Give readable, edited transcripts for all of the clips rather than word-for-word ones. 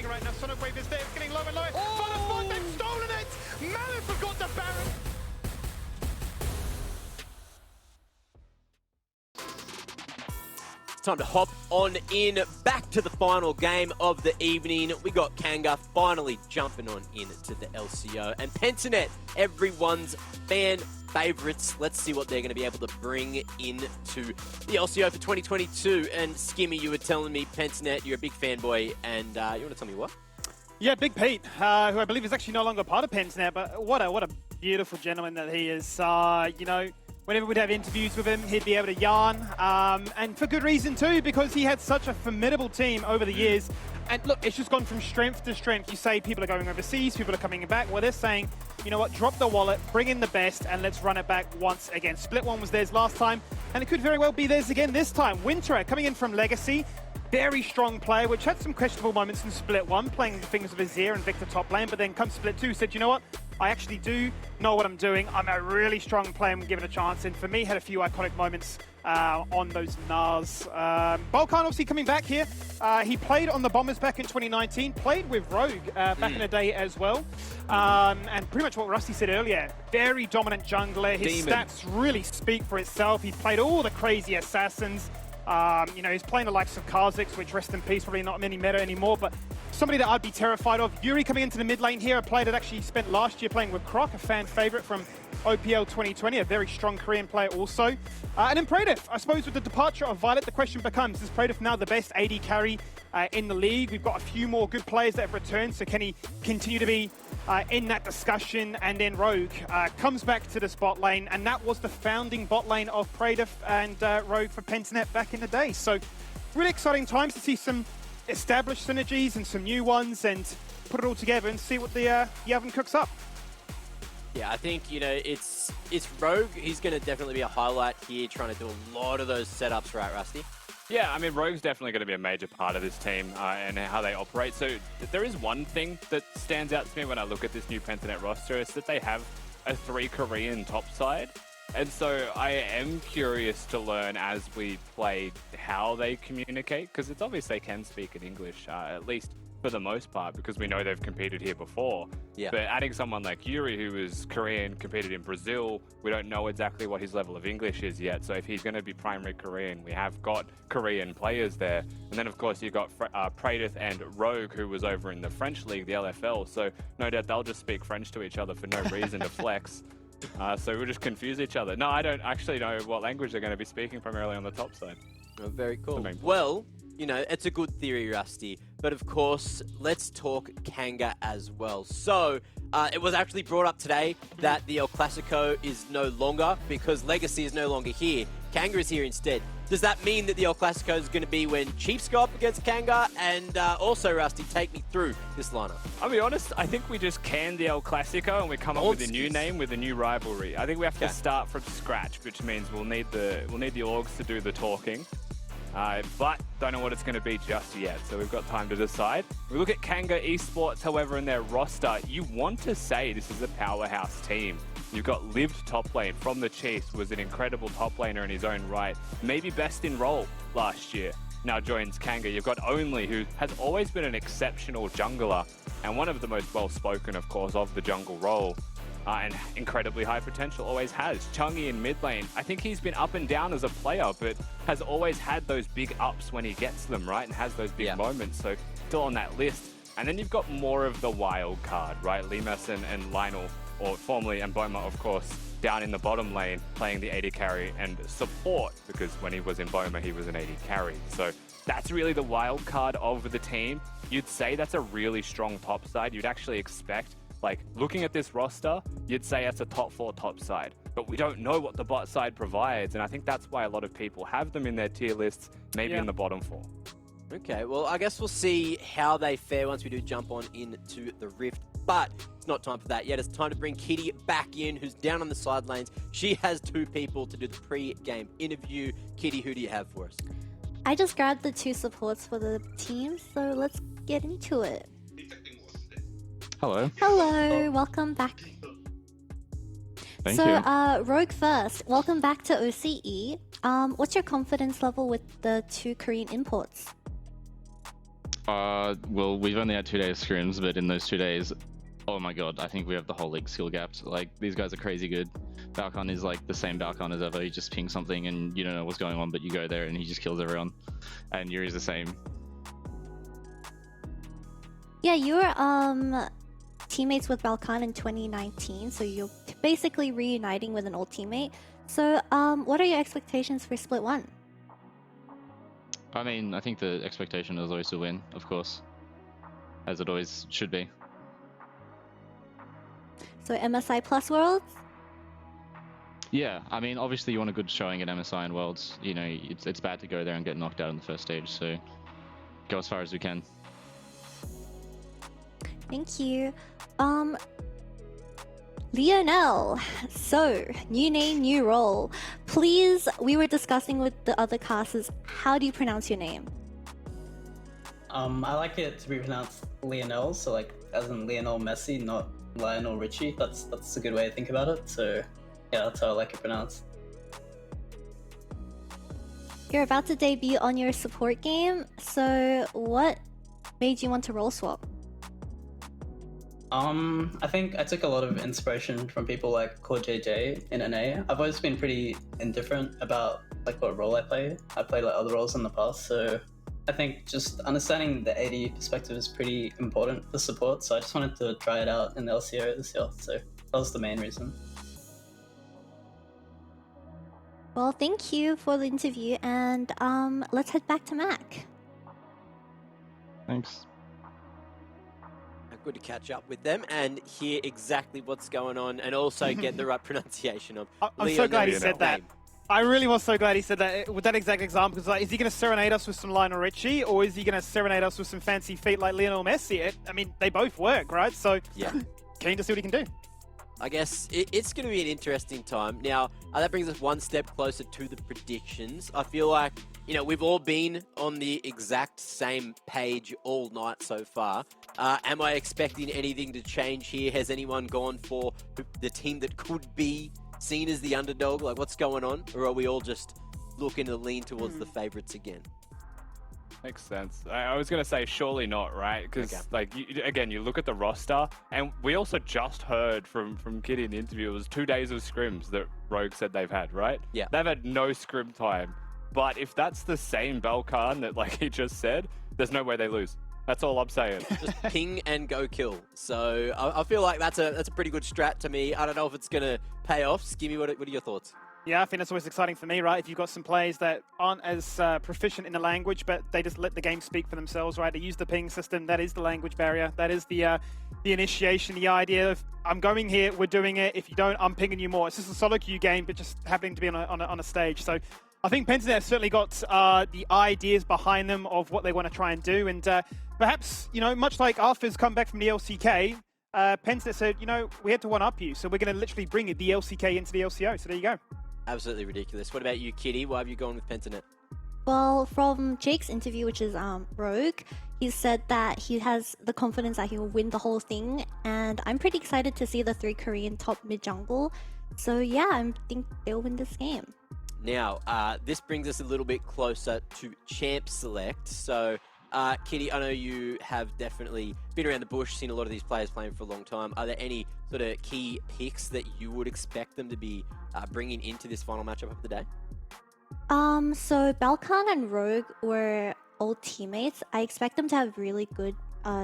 happening right now. Sonic Wave is there, it's getting lower and lower. Oh! Spot, they've stolen it! Malice have got the Baron. Time to hop on in back to the final game of the evening. We got Kanga finally jumping on into the LCO and Pentanet, everyone's fan favourites. Let's see what they're going to be able to bring into the LCO for 2022. And Skimmy, you were telling me Pentanet, you're a big fanboy, and you want to tell me what? Yeah, Big Pete, who I believe is actually no longer part of Pentanet, but what a beautiful gentleman that he is. You know, whenever we'd have interviews with him, he'd be able to yarn, and for good reason too, because he had such a formidable team over the years. And look, it's just gone from strength to strength. You say people are going overseas, people are coming back. Well, they're saying, you know what, drop the wallet, bring in the best, and let's run it back once again. Split One was theirs last time, and it could very well be theirs again this time. Winterer coming in from Legacy. Very strong player, which had some questionable moments in Split 1, playing the fingers of his ear and Victor top lane, but then come Split 2, said, you know what, I actually do know what I'm doing. I'm a really strong player and given a chance, and for me, had a few iconic moments on those Nars. Balkan obviously coming back here. He played on the Bombers back in 2019, played with Rogue back in the day as well. And pretty much what Rusty said earlier, very dominant jungler. His stats really speak for itself. He's played all the crazy assassins. You know, he's playing the likes of Kha'Zix, which, rest in peace, probably not many meta anymore, but somebody that I'd be terrified of. Yuri coming into the mid lane here, a player that actually spent last year playing with Croc, a fan favorite from OPL 2020, a very strong Korean player also. And then Pradev, I suppose with the departure of Violet, the question becomes, is Pradev now the best AD carry in the league? We've got a few more good players that have returned, so can he continue to be in that discussion? And then Rogue comes back to the bot lane, and that was the founding bot lane of Pradev and Rogue for Pentanet back in the day. So really exciting times to see some established synergies and some new ones, and put it all together and see what the oven cooks up. Yeah, I think, you know, it's Rogue. He's going to definitely be a highlight here, trying to do a lot of those setups, right, Rusty? Yeah, I mean, Rogue's definitely going to be a major part of this team and how they operate. So there is one thing that stands out to me when I look at this new Pentanet roster, is that they have a 3 Korean top side. And so I am curious to learn as we play how they communicate, because it's obvious they can speak in English, at least for the most part, because we know they've competed here before. Yeah. But adding someone like Yuri, who is Korean, competed in Brazil, we don't know exactly what his level of English is yet. So if he's going to be primary Korean, we have got Korean players there. And then, of course, you've got Pradev and Rogue, who was over in the French league, the LFL. So no doubt they'll just speak French to each other for no reason to flex. So we'll just confuse each other. No, I don't actually know what language they're going to be speaking primarily on the top side. Oh, very cool. Well, you know, it's a good theory, Rusty. But of course, let's talk Kanga as well. So, it was actually brought up today that the El Clasico is no longer, because Legacy is no longer here. Kanga is here instead. Does that mean that the El Clasico is going to be when Chiefs go up against Kanga? And also, Rusty, take me through this lineup. I'll be honest, I think we just can the El Clasico and we come up with a new name with a new rivalry. I think we have to start from scratch, which means we'll need the orgs to do the talking. But don't know what it's going to be just yet, so we've got time to decide. We look at Kanga Esports, however, in their roster, you want to say this is a powerhouse team. You've got Lived top lane from the Chiefs, was an incredible top laner in his own right, maybe best in role last year. Now joins Kanga. You've got Only, who has always been an exceptional jungler, and one of the most well-spoken, of course, of the jungle role. And incredibly high potential, always has. Chungy in mid lane, I think he's been up and down as a player, but has always had those big ups when he gets them, right? And has those big moments, so still on that list. And then you've got more of the wild card, right? Limas and Lionel, or formerly Mboma, of course, down in the bottom lane, playing the AD carry and support, because when he was in Mboma, he was an AD carry. So that's really the wild card of the team. You'd say that's a really strong top side. You'd actually expect, like, looking at this roster, you'd say it's a top 4 top side, but we don't know what the bot side provides, and I think that's why a lot of people have them in their tier lists, maybe in the bottom 4. Okay, well, I guess we'll see how they fare once we do jump on into the Rift, but it's not time for that yet. It's time to bring Kitty back in, who's down on the side lanes. She has 2 people to do the pre-game interview. Kitty, who do you have for us? I just grabbed the 2 supports for the team, so let's get into it. Hello. Hello, welcome back. Thank you. Rogue first, welcome back to OCE. What's your confidence level with the 2 Korean imports? Well, we've only had 2 days of scrims, but in those 2 days, oh my god, I think we have the whole league skill gapped. Like, these guys are crazy good. Balkan is like the same Balkan as ever. You just ping something and you don't know what's going on, but you go there and he just kills everyone. And Yuri's the same. Yeah, you were teammates with Balkan in 2019, so you're basically reuniting with an old teammate. So, what are your expectations for Split 1? I mean, I think the expectation is always to win, of course. As it always should be. So MSI plus Worlds? Yeah, I mean, obviously you want a good showing at MSI and Worlds. You know, it's bad to go there and get knocked out in the first stage, so go as far as we can. Thank you. Lionel. So, new name, new role. Please, we were discussing with the other casters, how do you pronounce your name? I like it to be pronounced Lionel, so like as in Lionel Messi, not Lionel Richie. That's a good way to think about it. So yeah, that's how I like it pronounced. You're about to debut on your support game, so what made you want to role swap? I think I took a lot of inspiration from people like Core JJ in NA. I've always been pretty indifferent about like what role I play. I played like other roles in the past, so I think just understanding the AD perspective is pretty important for support. So I just wanted to try it out in the LCO this year. So that was the main reason. Well, thank you for the interview, and let's head back to Mac. Thanks. Good to catch up with them and hear exactly what's going on and also get the right pronunciation of I'm so glad he said that. I really was so glad he said that with that exact example. Because like, is he going to serenade us with some Lionel Richie, or is he going to serenade us with some fancy feet like Lionel Messi? I mean, they both work, right? So, yeah, keen to see what he can do. I guess it's going to be an interesting time. Now, that brings us one step closer to the predictions. I feel like, you know, we've all been on the exact same page all night so far. Am I expecting anything to change here? Has anyone gone for the team that could be seen as the underdog? Like, what's going on? Or are we all just looking to lean towards the favourites again? Makes sense. I was going to say surely not, right? Because, like, again, you look at the roster, and we also just heard from Kitty in the interview, it was 2 days of scrims that Rogue said they've had, right? Yeah. They've had no scrim time. But if that's the same Balkan that, like he just said, there's no way they lose. That's all I'm saying. Just ping and go kill. So I feel like that's a pretty good strat to me. I don't know if it's going to pay off. Skimmy, what are your thoughts? Yeah, I think that's always exciting for me, right? If you've got some players that aren't as proficient in the language, but they just let the game speak for themselves, right? They use the ping system. That is the language barrier. That is the initiation, the idea of, I'm going here, we're doing it. If you don't, I'm pinging you more. It's just a solo queue game, but just happening to be on a stage. So I think Pentanet have certainly got the ideas behind them of what they want to try and do. And perhaps, you know, much like Arthur's come back from the LCK, Pentanet said, you know, we had to one-up you. So we're going to literally bring the LCK into the LCO. So there you go. Absolutely ridiculous. What about you, Kitty? Why have you gone with Pentanet? Well, from Jake's interview, which is Rogue, he said that he has the confidence that he will win the whole thing, and I'm pretty excited to see the 3 Korean top mid jungle. So yeah, I think they'll win this game. Now, this brings us a little bit closer to Champ Select. So, Kitty, I know you have definitely been around the bush, seen a lot of these players playing for a long time. Are there any sort of key picks that you would expect them to be bringing into this final matchup of the day? So Balkan and Rogue were old teammates. I expect them to have really good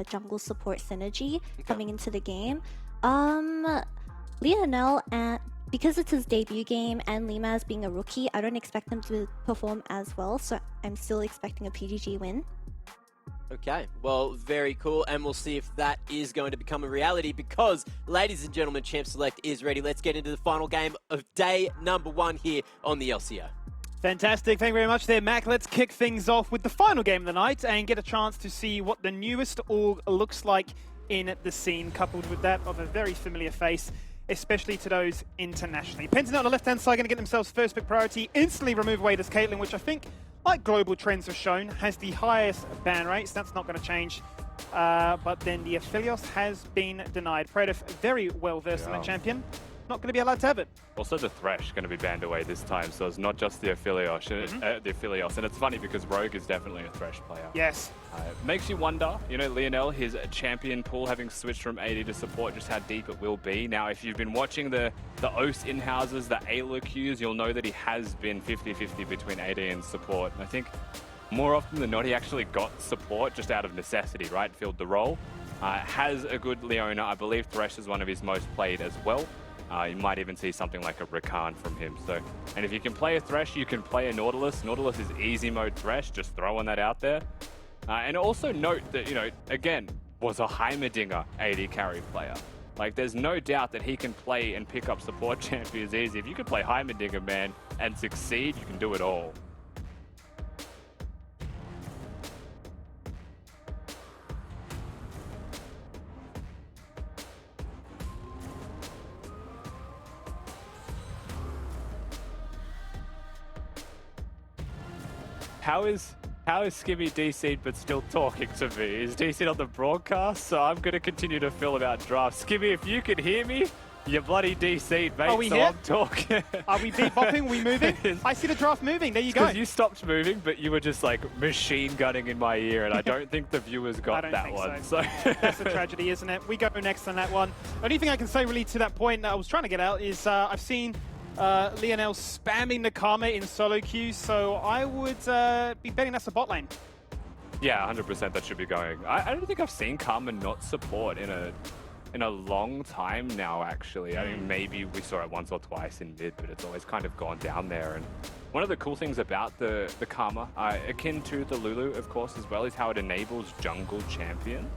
jungle support synergy coming into the game. Lionel, and because it's his debut game and Limaz being a rookie, I don't expect them to perform as well, so I'm still expecting a PGG win. Okay, well, very cool, and we'll see if that is going to become a reality because, ladies and gentlemen, Champ Select is ready. Let's get into the final game of day number 1 here on the LCO. Fantastic. Thank you very much there, Mac. Let's kick things off with the final game of the night and get a chance to see what the newest org looks like in the scene, coupled with that of a very familiar face, especially to those internationally. Pentanet on the left-hand side going to get themselves first pick priority, instantly remove away this Caitlyn, which I think, like global trends have shown, has the highest ban rates. That's not going to change. But then the Aphelios has been denied. Praetor, very well versed on the champion. not going to be allowed to have it. Also, the Thresh going to be banned away this time, so it's not just the Aphelios. And it's funny because Rogue is definitely a Thresh player. Yes. It makes you wonder, you know, Lionel, his champion pool having switched from AD to support, just how deep it will be. Now, if you've been watching the OS in-houses, the LCOs, you'll know that he has been 50-50 between AD and support. And I think more often than not, he actually got support just out of necessity, right? Filled the role. Has a good Leona. I believe Thresh is one of his most played as well. You might even see something like a Rakan from him. So, and if you can play a Thresh, you can play a Nautilus. Nautilus is easy mode Thresh, just throwing that out there. And also note that, you know, again, was a Heimerdinger AD carry player. Like, there's no doubt that he can play and pick up support champions easy. If you can play Heimerdinger, man, and succeed, you can do it all. How is Skimmy DC'd but still talking to me? Is DC'd on the broadcast? So I'm going to continue to fill about drafts. Skimmy, if you can hear me, you're bloody DC'd, mate. Are we so here? I'm talking. Are we bebopping? We moving? I see the draft moving. There you go. Because you stopped moving, but you were just like machine gunning in my ear, and I don't think the viewers got that one. So that's a tragedy, isn't it? We go next on that one. Only thing I can say really to that point that I was trying to get out is I've seen Lionel spamming the Karma in solo queues, so I would be betting that's a bot lane. Yeah, 100% that should be going. I don't think I've seen Karma not support in a long time now, actually. I mean, maybe we saw it once or twice in mid, but it's always kind of gone down there. And one of the cool things about the Karma, akin to the Lulu, of course, as well, is how it enables jungle champions.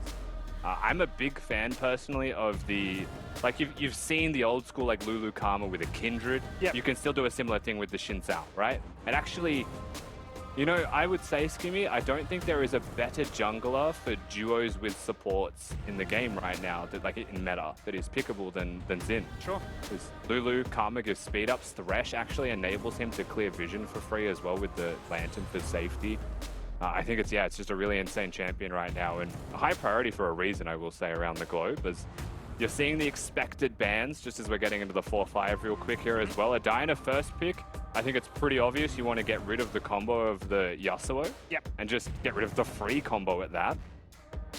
I'm a big fan, personally, of the... Like, you've seen the old school, like, Lulu Karma with a Kindred. Yep. You can still do a similar thing with the Xin Zhao, right? And actually, you know, I would say, Skimmy, I don't think there is a better jungler for duos with supports in the game right now, that, like, in meta, that is pickable than Xin. Sure. Because Lulu Karma gives speed ups. Thresh actually enables him to clear vision for free as well with the Lantern for safety. I think it's just a really insane champion right now, and a high priority for a reason, I will say, around the globe, as you're seeing the expected bans, just as we're getting into the 4-5 real quick here as well. A Diana first pick, I think it's pretty obvious you want to get rid of the combo of the Yasuo. Yep. And just get rid of the free combo at that.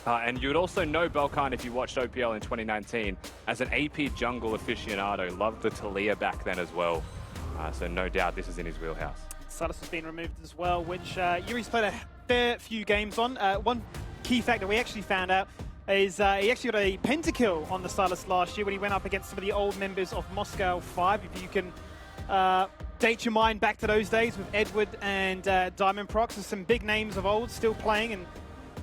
And you would also know Belkan, if you watched OPL in 2019, as an AP jungle aficionado. Loved the Talia back then as well. So no doubt this is in his wheelhouse. Sylas has been removed as well, which Yuri's played a fair few games on. One key factor we actually found out is he actually got a pentakill on the Sylas last year when he went up against some of the old members of Moscow 5. If you can date your mind back to those days with Edward and Diamond Prox, there's some big names of old still playing, and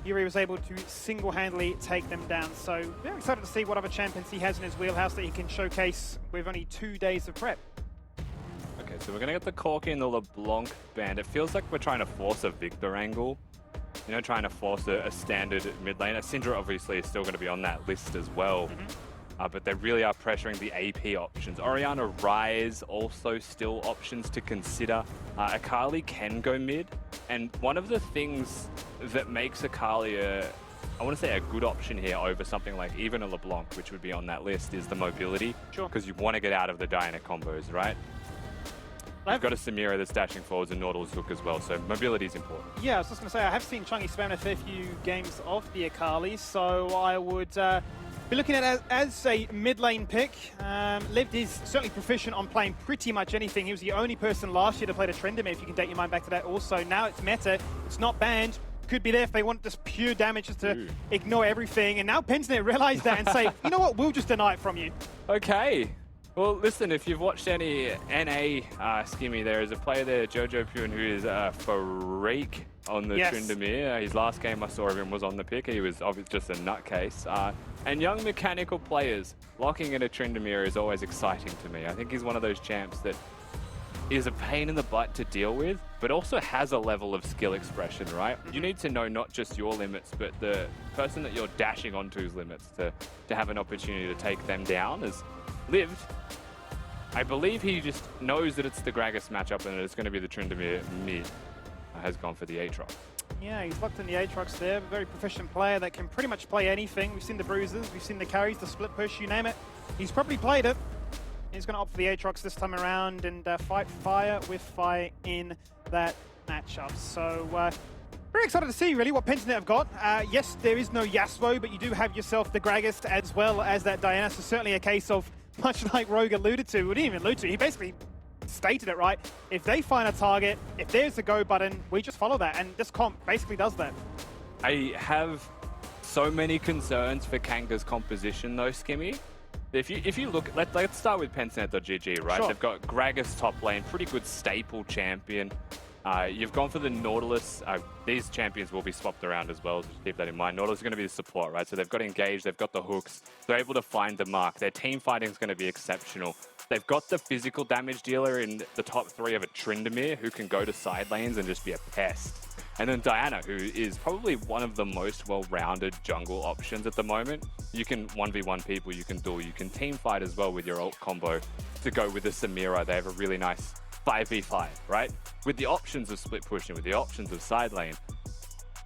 Yuri was able to single-handedly take them down. So very excited to see what other champions he has in his wheelhouse that he can showcase with only 2 days of prep. Okay, so we're going to get the Corki and the LeBlanc band. It feels like we're trying to force a Victor angle. You know, trying to force a standard mid lane. Syndra obviously is still going to be on that list as well. But they really are pressuring the AP options. Orianna Rise also still options to consider. Akali can go mid. And one of the things that makes Akali I want to say a good option here over something like even a LeBlanc, which would be on that list, is the mobility. Sure. Because you want to get out of the Diana combos, right? You've got a Samira that's dashing forwards and Nautilus hook as well, so mobility is important. Yeah, I was just going to say, I have seen Chungy spam a fair few games of the Akali, so I would be looking at it as a mid lane pick. Lived is certainly proficient on playing pretty much anything. He was the only person last year to play the Trendemir, if you can date your mind back to that also. Now it's meta, it's not banned. Could be there if they want just pure damage, just to ignore everything. And now Pensnet realized that and say, you know what, we'll just deny it from you. Okay. Well, listen, if you've watched any NA Skimmy, there is a player there, Jojo Pune, who is a freak on the Trindamere. His last game I saw of him was on the pick. He was obviously just a nutcase. And young mechanical players locking in a Trindamere is always exciting to me. I think he's one of those champs that is a pain in the butt to deal with, but also has a level of skill expression, right? You need to know not just your limits, but the person that you're dashing onto's limits to have an opportunity to take them down. As lived, I believe he just knows that it's the Gragas matchup and it's going to be the Trindamere mid. Has gone for the Aatrox. Yeah, he's locked in the Aatrox there. Very proficient player that can pretty much play anything. We've seen the bruises, we've seen the carries, the split push, you name it. He's probably played it. He's going to opt for the Aatrox this time around and fight fire with fire in that matchup. So very excited to see really what Pentanet have got. Yes, there is no Yasuo, but you do have yourself the Gragas as well as that Diana. So certainly a case of, much like Rogue alluded to, we didn't even allude to, he basically stated it, right? If they find a target, if there's a go button, we just follow that. And this comp basically does that. I have so many concerns for Kanga's composition though, Skimmy. If you look, let's start with Pentanet.gg, right? Sure. They've got Gragas top lane, pretty good staple champion. You've gone for the Nautilus. These champions will be swapped around as well, just keep that in mind. Nautilus is going to be the support, right? So they've got Engage, they've got the hooks. They're able to find the mark. Their team fighting is going to be exceptional. They've got the physical damage dealer in the top 3 of a Tryndamere, who can go to side lanes and just be a pest. And then Diana, who is probably one of the most well-rounded jungle options at the moment. You can 1v1 people, you can duel, you can team fight as well with your ult combo to go with the Samira. They have a really nice 5v5, right? With the options of split pushing, with the options of side lane.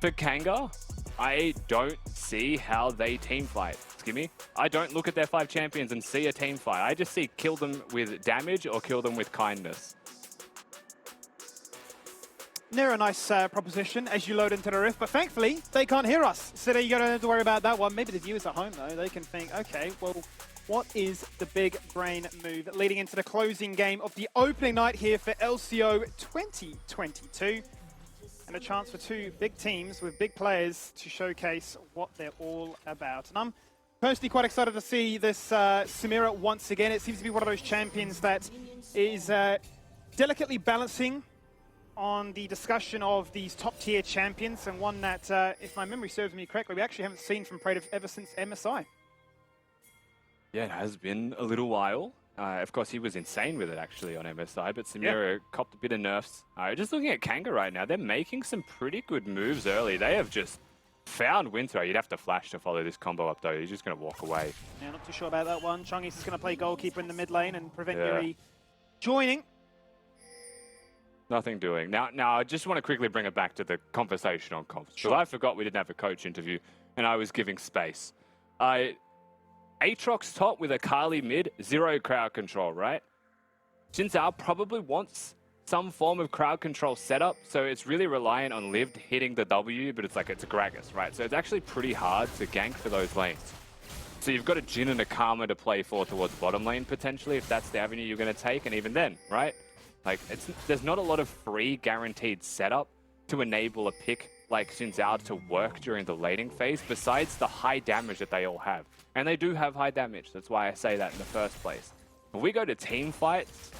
For Kanga, I don't see how they team fight. Skimmy, I don't look at their 5 champions and see a team fight. I just see kill them with damage or kill them with kindness. They're a nice proposition as you load into the rift, but thankfully they can't hear us. So you don't have to worry about that one. Maybe the viewers at home though, they can think, okay, well, what is the big brain move leading into the closing game of the opening night here for LCO 2022? And a chance for 2 big teams with big players to showcase what they're all about. And I'm personally quite excited to see this Samira once again. It seems to be one of those champions that is delicately balancing on the discussion of these top-tier champions, and one that, if my memory serves me correctly, we actually haven't seen from Praetor ever since MSI. Yeah, it has been a little while. Of course, he was insane with it, actually, on MSI, but Samira copped a bit of nerfs. Just looking at Kanga right now, they're making some pretty good moves early. They have just found Winter. You'd have to flash to follow this combo up, though. He's just going to walk away. Yeah, not too sure about that one. Chongy's is going to play goalkeeper in the mid lane and prevent Yuri joining. Nothing doing. Now, I just want to quickly bring it back to the conversation on comps. Because I forgot we didn't have a coach interview, and I was giving space. Aatrox top with a Kali mid, 0 crowd control, right? Jinzhao probably wants some form of crowd control setup, so it's really reliant on Lived hitting the W, but it's a Gragas, right? So it's actually pretty hard to gank for those lanes. So you've got a Jhin and a Karma to play for towards bottom lane, potentially, if that's the avenue you're going to take, and even then, right? There's not a lot of free guaranteed setup to enable a pick like Jinzhao to work during the laning phase, besides the high damage that they all have. And they do have high damage, that's why I say that in the first place. When we go to team fights,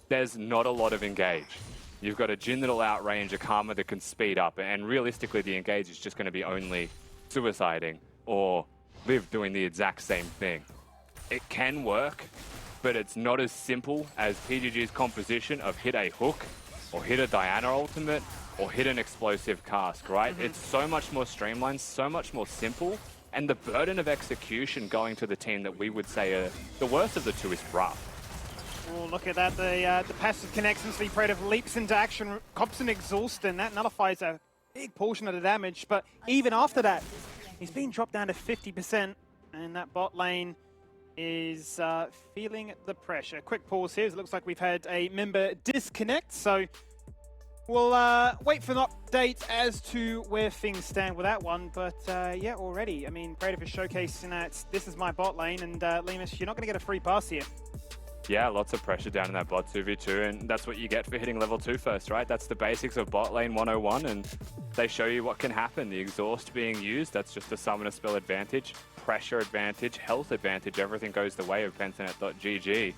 there's not a lot of engage. You've got a Jhin that'll outrange, a Karma that can speed up, and realistically the engage is just going to be only suiciding or Liv doing the exact same thing. It can work, but it's not as simple as PGG's composition of hit a hook, or hit a Diana ultimate, or hit an explosive cast, right? It's so much more streamlined, so much more simple, and the burden of execution going to the team that we would say the worst of the two is rough. Oh, look at that, the passive connections, the Praetor leaps into action, cops an exhaust, and that nullifies a big portion of the damage, but even after that, he's been dropped down to 50%, and that bot lane is feeling the pressure. Quick pause here. It looks like we've had a member disconnect, so we'll wait for an update as to where things stand with that one. But yeah, already, I mean, Praetor is showcasing that this is my bot lane, and Lemus, you're not going to get a free pass here. Yeah, lots of pressure down in that bot 2v2, and that's what you get for hitting level 2 first, right? That's the basics of bot lane 101, and they show you what can happen. The exhaust being used, that's just a summoner spell advantage, pressure advantage, health advantage, everything goes the way of Pentanet.gg.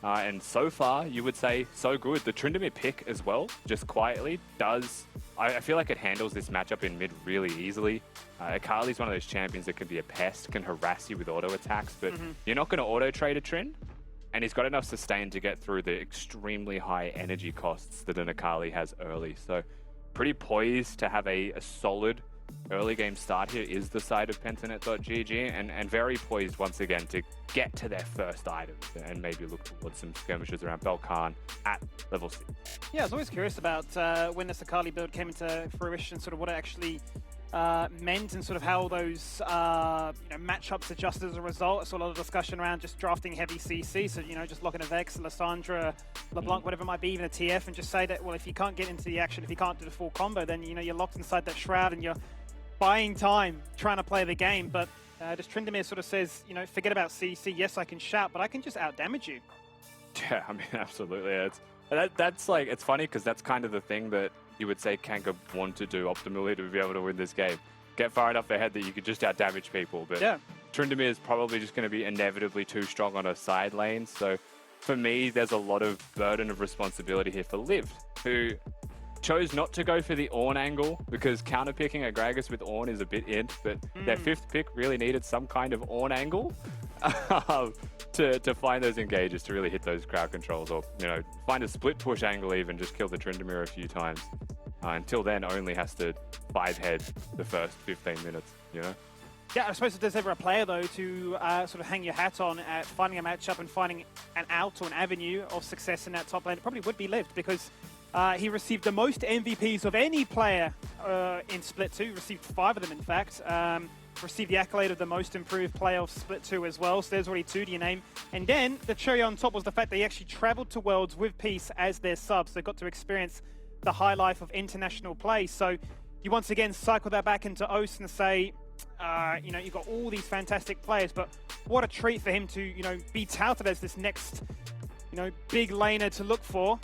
And so far, you would say, so good. The Tryndamere pick as well, just quietly, does... I feel like it handles this matchup in mid really easily. Akali's one of those champions that can be a pest, can harass you with auto attacks, but you're not going to auto-trade a Trynd. And he's got enough sustain to get through the extremely high energy costs that an Akali has early. So pretty poised to have a solid early game start here is the side of Pentanet.gg, and very poised once again to get to their first items and maybe look towards some skirmishes around Belkan at level 6. Yeah, I was always curious about when this Akali build came into fruition, sort of what it actually meant and sort of how those matchups adjusted as a result. I saw a lot of discussion around just drafting heavy CC, so just locking a Vex, Lissandra, LeBlanc, whatever it might be, even a TF, and just say that, well, if you can't get into the action, if you can't do the full combo, then you're locked inside that shroud and you're buying time trying to play the game. But just Tryndamere sort of says, forget about CC. Yes, I can shout, but I can just out damage you. Yeah, I mean, absolutely. That's like, it's funny because that's kind of the thing that you would say Kanga want to do optimally to be able to win this game. Get far enough ahead that you could just out-damage people. But yeah. Tryndamere is probably just going to be inevitably too strong on a side lane. So for me, there's a lot of burden of responsibility here for Liv, who chose not to go for the Ornn angle because counter-picking a Gragas with Ornn is a bit int, but their 5th pick really needed some kind of Ornn angle to find those engages, to really hit those crowd controls, or find a split push angle, even just kill the Tryndamere a few times. Until then, only has to 5-head the first 15 minutes, Yeah, I suppose if there's ever a player, though, to sort of hang your hat on at finding a matchup and finding an out or an avenue of success in that top lane, it probably would be Liv, because he received the most MVPs of any player in Split 2, received 5 of them, in fact. Received the accolade of the most improved player of Split 2 as well, so there's already 2 to your name. And then the cherry on top was the fact that he actually traveled to Worlds with Peace as their sub, so they got to experience the high life of international play. So you once again cycle that back into OS and say, you've got all these fantastic players, but what a treat for him to, be touted as this next, big laner to look for,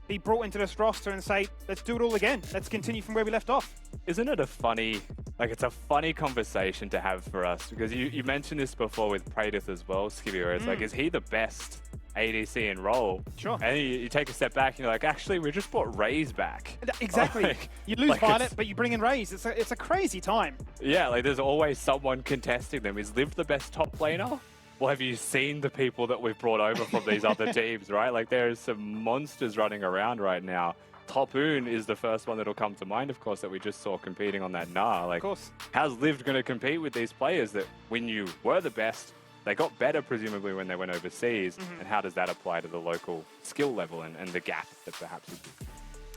be brought into this roster and say, let's do it all again. Let's continue from where we left off. Isn't it a funny, it's a funny conversation to have for us? Because you mentioned this before with Praedyth as well, Skibby, where it's like, is he the best ADC in role? Sure. And you take a step back and you're like, actually, we just brought Raze back. Exactly. You lose Violet, but you bring in Raze. It's a crazy time. Yeah, there's always someone contesting them. Is Liv the best top laner? Well, have you seen the people that we've brought over from these other teams, right? There's some monsters running around right now. Topoon is the first one that'll come to mind, of course, that we just saw competing on that Gnar. Of course. How's Liv going to compete with these players that when you were the best, they got better, presumably, when they went overseas? And how does that apply to the local skill level and the gap that perhaps would be?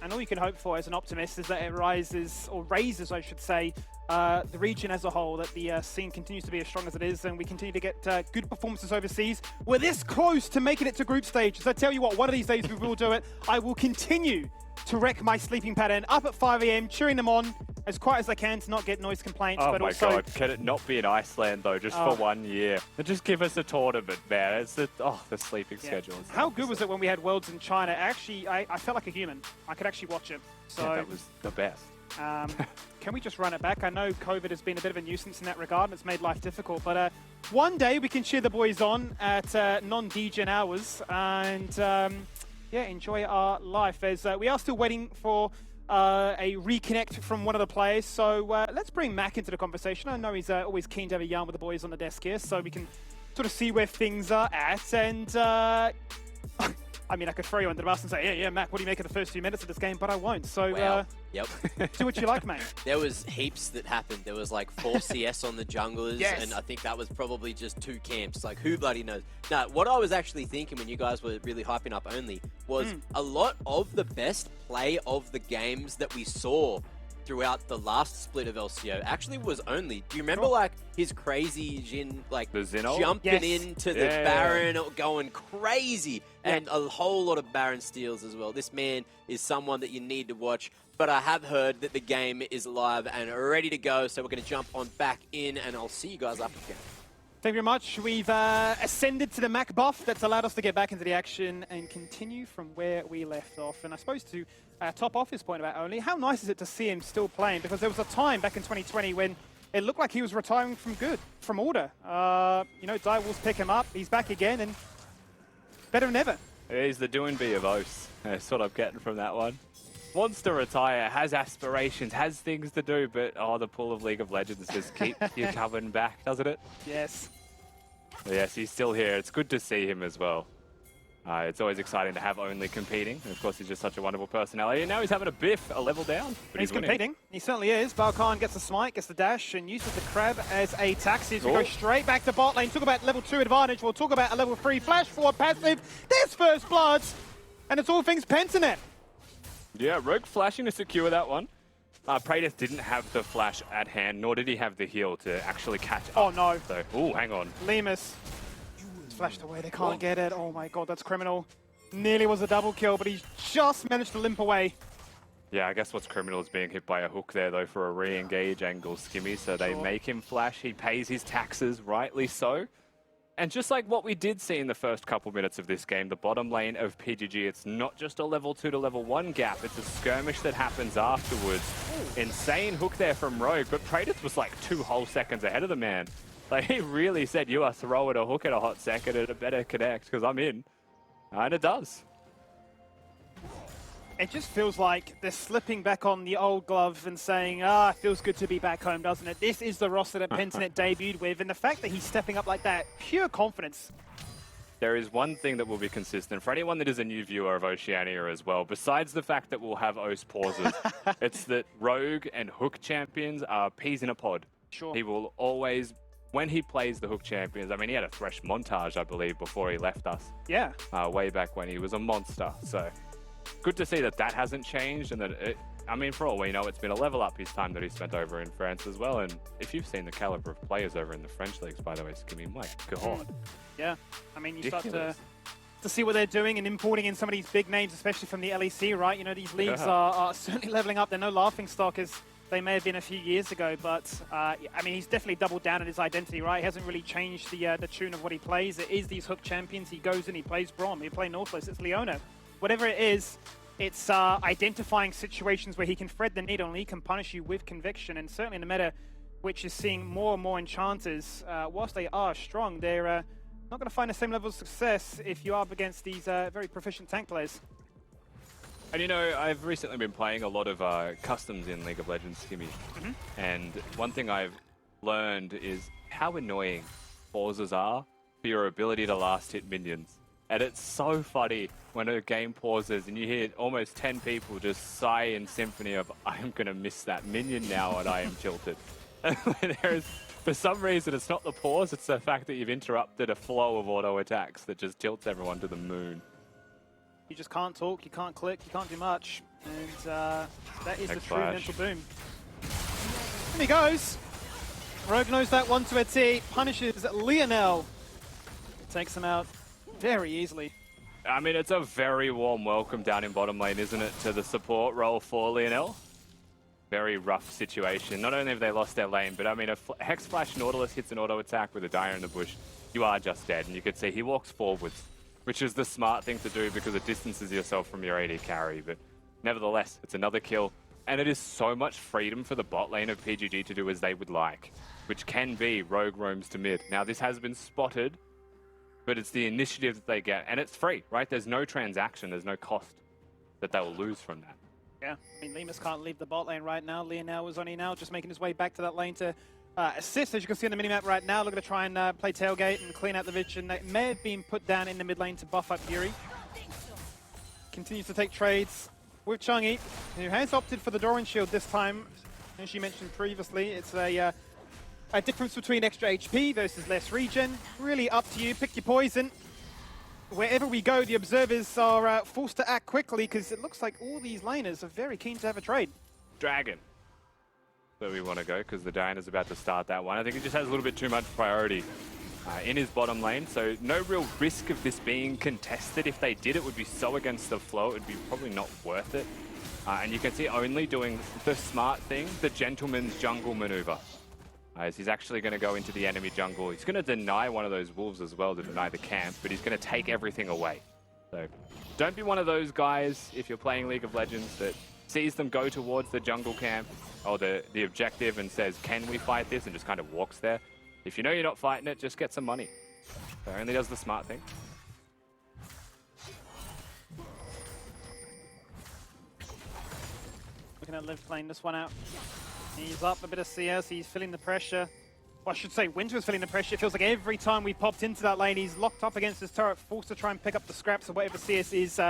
And all you can hope for as an optimist is that it raises, I should say, the region as a whole, that the scene continues to be as strong as it is, and we continue to get good performances overseas. We're this close to making it to group stages. I tell you what, one of these days we will do it. I will continue to wreck my sleeping pattern up at 5 AM, cheering them on as quiet as I can to not get noise complaints. Oh but my also, God, can it not be in Iceland though, just for 1 year? And just give us a tournament, man. It's the sleeping schedule. How good was it when we had Worlds in China? Actually, I felt like a human. I could actually watch it. So yeah, that was the best. Can we just run it back? I know COVID has been a bit of a nuisance in that regard, and it's made life difficult. But one day we can cheer the boys on at non-DGen hours and enjoy our life. As we are still waiting for a reconnect from one of the players. So let's bring Mac into the conversation. I know he's always keen to have a yarn with the boys on the desk here, so we can sort of see where things are at. And I mean, I could throw you under the bus and say, yeah, Mac, what do you make of the first few minutes of this game? But I won't. So Yep. do what you like, mate. There was heaps that happened. There was like 4 CS on the junglers, and I think that was probably just 2 camps. Like, who bloody knows? Now, what I was actually thinking when you guys were really hyping up Only was a lot of the best play of the games that we saw throughout the last split of LCO actually was Only. Do you remember like his crazy Jhin, like jumping into the Baron, going crazy, and a whole lot of Baron steals as well. This man is someone that you need to watch. But I have heard that the game is live and ready to go, so we're going to jump on back in, and I'll see you guys up again. Thank you very much. We've ascended to the Mac buff that's allowed us to get back into the action and continue from where we left off. And I suppose to top off his point about Only, how nice is it to see him still playing? Because there was a time back in 2020 when it looked like he was retiring from Order. Direwolves pick him up, he's back again, and better than ever. He's the doing B of Oaths. That's what I'm getting from that one. Wants to retire, has aspirations, has things to do, but the pool of League of Legends just keeps you coming back, doesn't it? Yes. Yes, he's still here. It's good to see him as well. It's always exciting to have Only competing. And of course, he's just such a wonderful personality. And now he's having a biff, a level down. But he's competing. He certainly is. Balkan gets the smite, gets the dash, and uses the crab as a taxi. We go straight back to bot lane. Talk about level 2 advantage. We'll talk about a level 3 flash forward passive. There's first bloods. And it's all things Pentanet. Yeah, Rogue flashing to secure that one. Praetus didn't have the flash at hand, nor did he have the heal to actually catch up. Oh no. So, ooh, hang on. Lemus flashed away, they can't get it. Oh my god, that's criminal. Nearly was a double kill, but he just managed to limp away. Yeah, I guess what's criminal is being hit by a hook there, though, for a re-engage angle skimmy. So they make him flash. He pays his taxes, rightly so. And just like what we did see in the first couple minutes of this game, the bottom lane of PGG, it's not just a level 2 to level 1 gap, it's a skirmish that happens afterwards. Insane hook there from Rogue, but Praetus was like 2 whole seconds ahead of the man. Like, he really said, you are throwing a hook at a hot second and it better connect, because I'm in. And it does. It just feels like they're slipping back on the old glove and saying, it feels good to be back home, doesn't it? This is the roster that Pentanet debuted with, and the fact that he's stepping up like that, pure confidence. There is one thing that will be consistent for anyone that is a new viewer of Oceania as well, besides the fact that we'll have O's pauses, it's that Rogue and Hook champions are peas in a pod. Sure. He will always, when he plays the Hook champions, I mean, he had a Thresh montage, I believe, before he left us. Yeah. Way back when he was a monster, so good to see that that hasn't changed, and that I mean, for all we know, it's been a level up his time that he spent over in France as well. And if you've seen the caliber of players over in the French leagues, by the way, Skimmy, my God. Yeah, I mean, you Ridiculous. start to see what they're doing and importing in some of these big names, especially from the LEC, right? You know, these leagues are certainly leveling up. They're no laughing stock as they may have been a few years ago, but I mean, he's definitely doubled down on his identity, right? He hasn't really changed the tune of what he plays. It is these Hook champions. He goes in, he plays Brom, he plays Nautilus, it's Leona. Whatever it is, it's identifying situations where he can thread the needle and he can punish you with conviction. And certainly in the meta, which is seeing more and more enchanters, whilst they are strong, they're not going to find the same level of success if you are up against these very proficient tank players. And you know, I've recently been playing a lot of customs in League of Legends, Skimmy. And one thing I've learned is how annoying pauses are for your ability to last hit minions. And it's so funny when a game pauses and you hear almost 10 people just sigh in symphony of, I'm going to miss that minion now and I am tilted. For some reason, it's not the pause, it's the fact that you've interrupted a flow of auto attacks that just tilts everyone to the moon. You just can't talk, you can't click, you can't do much. And that is the true mental boom. And he goes. Rogue knows that one to a T, punishes Lionel. Takes him out very easily. I mean, it's a very warm welcome down in bottom lane, isn't it, to the support role for Lionel? Very rough situation. Not only have they lost their lane, but I mean, a Hex Flash Nautilus hits an auto attack with a Dire in the bush, you are just dead. And you could see he walks forwards, which is the smart thing to do because it distances yourself from your AD carry. But nevertheless, it's another kill. And it is so much freedom for the bot lane of PGG to do as they would like, which can be Rogue roams to mid. Now, this has been spotted, but it's the initiative that they get. And it's free, right? There's no transaction, there's no cost that they will lose from that. Yeah, I mean, Lemus can't leave the bot lane right now. Lionel is only now just making his way back to that lane to assist. As you can see on the minimap right now, looking to try and play tailgate and clean out the vision that may have been put down in the mid lane to buff up Yuri. Continues to take trades with Chang'e, who has opted for the Doran Shield this time. As you mentioned previously, it's a difference between extra HP versus less regen. Really up to you, pick your poison. Wherever we go, the observers are forced to act quickly because it looks like all these laners are very keen to have a trade. Dragon. Where we want to go because the Diana's about to start that one. I think it just has a little bit too much priority in his bottom lane, so no real risk of this being contested. If they did, it would be so against the flow, it would be probably not worth it. And you can see only doing the smart thing, the gentleman's jungle maneuver. As he's actually going to go into the enemy jungle. He's going to deny one of those wolves as well to deny the camp, but he's going to take everything away. So don't be one of those guys, if you're playing League of Legends, that sees them go towards the jungle camp or the objective and says, can we fight this? And just kind of walks there. If you know you're not fighting it, just get some money. So only does the smart thing. Looking at Liv playing this one out. He's up a bit of CS, he's feeling the pressure. Well, I should say Winter is feeling the pressure. It feels like every time we popped into that lane, he's locked up against his turret, forced to try and pick up the scraps of whatever CS is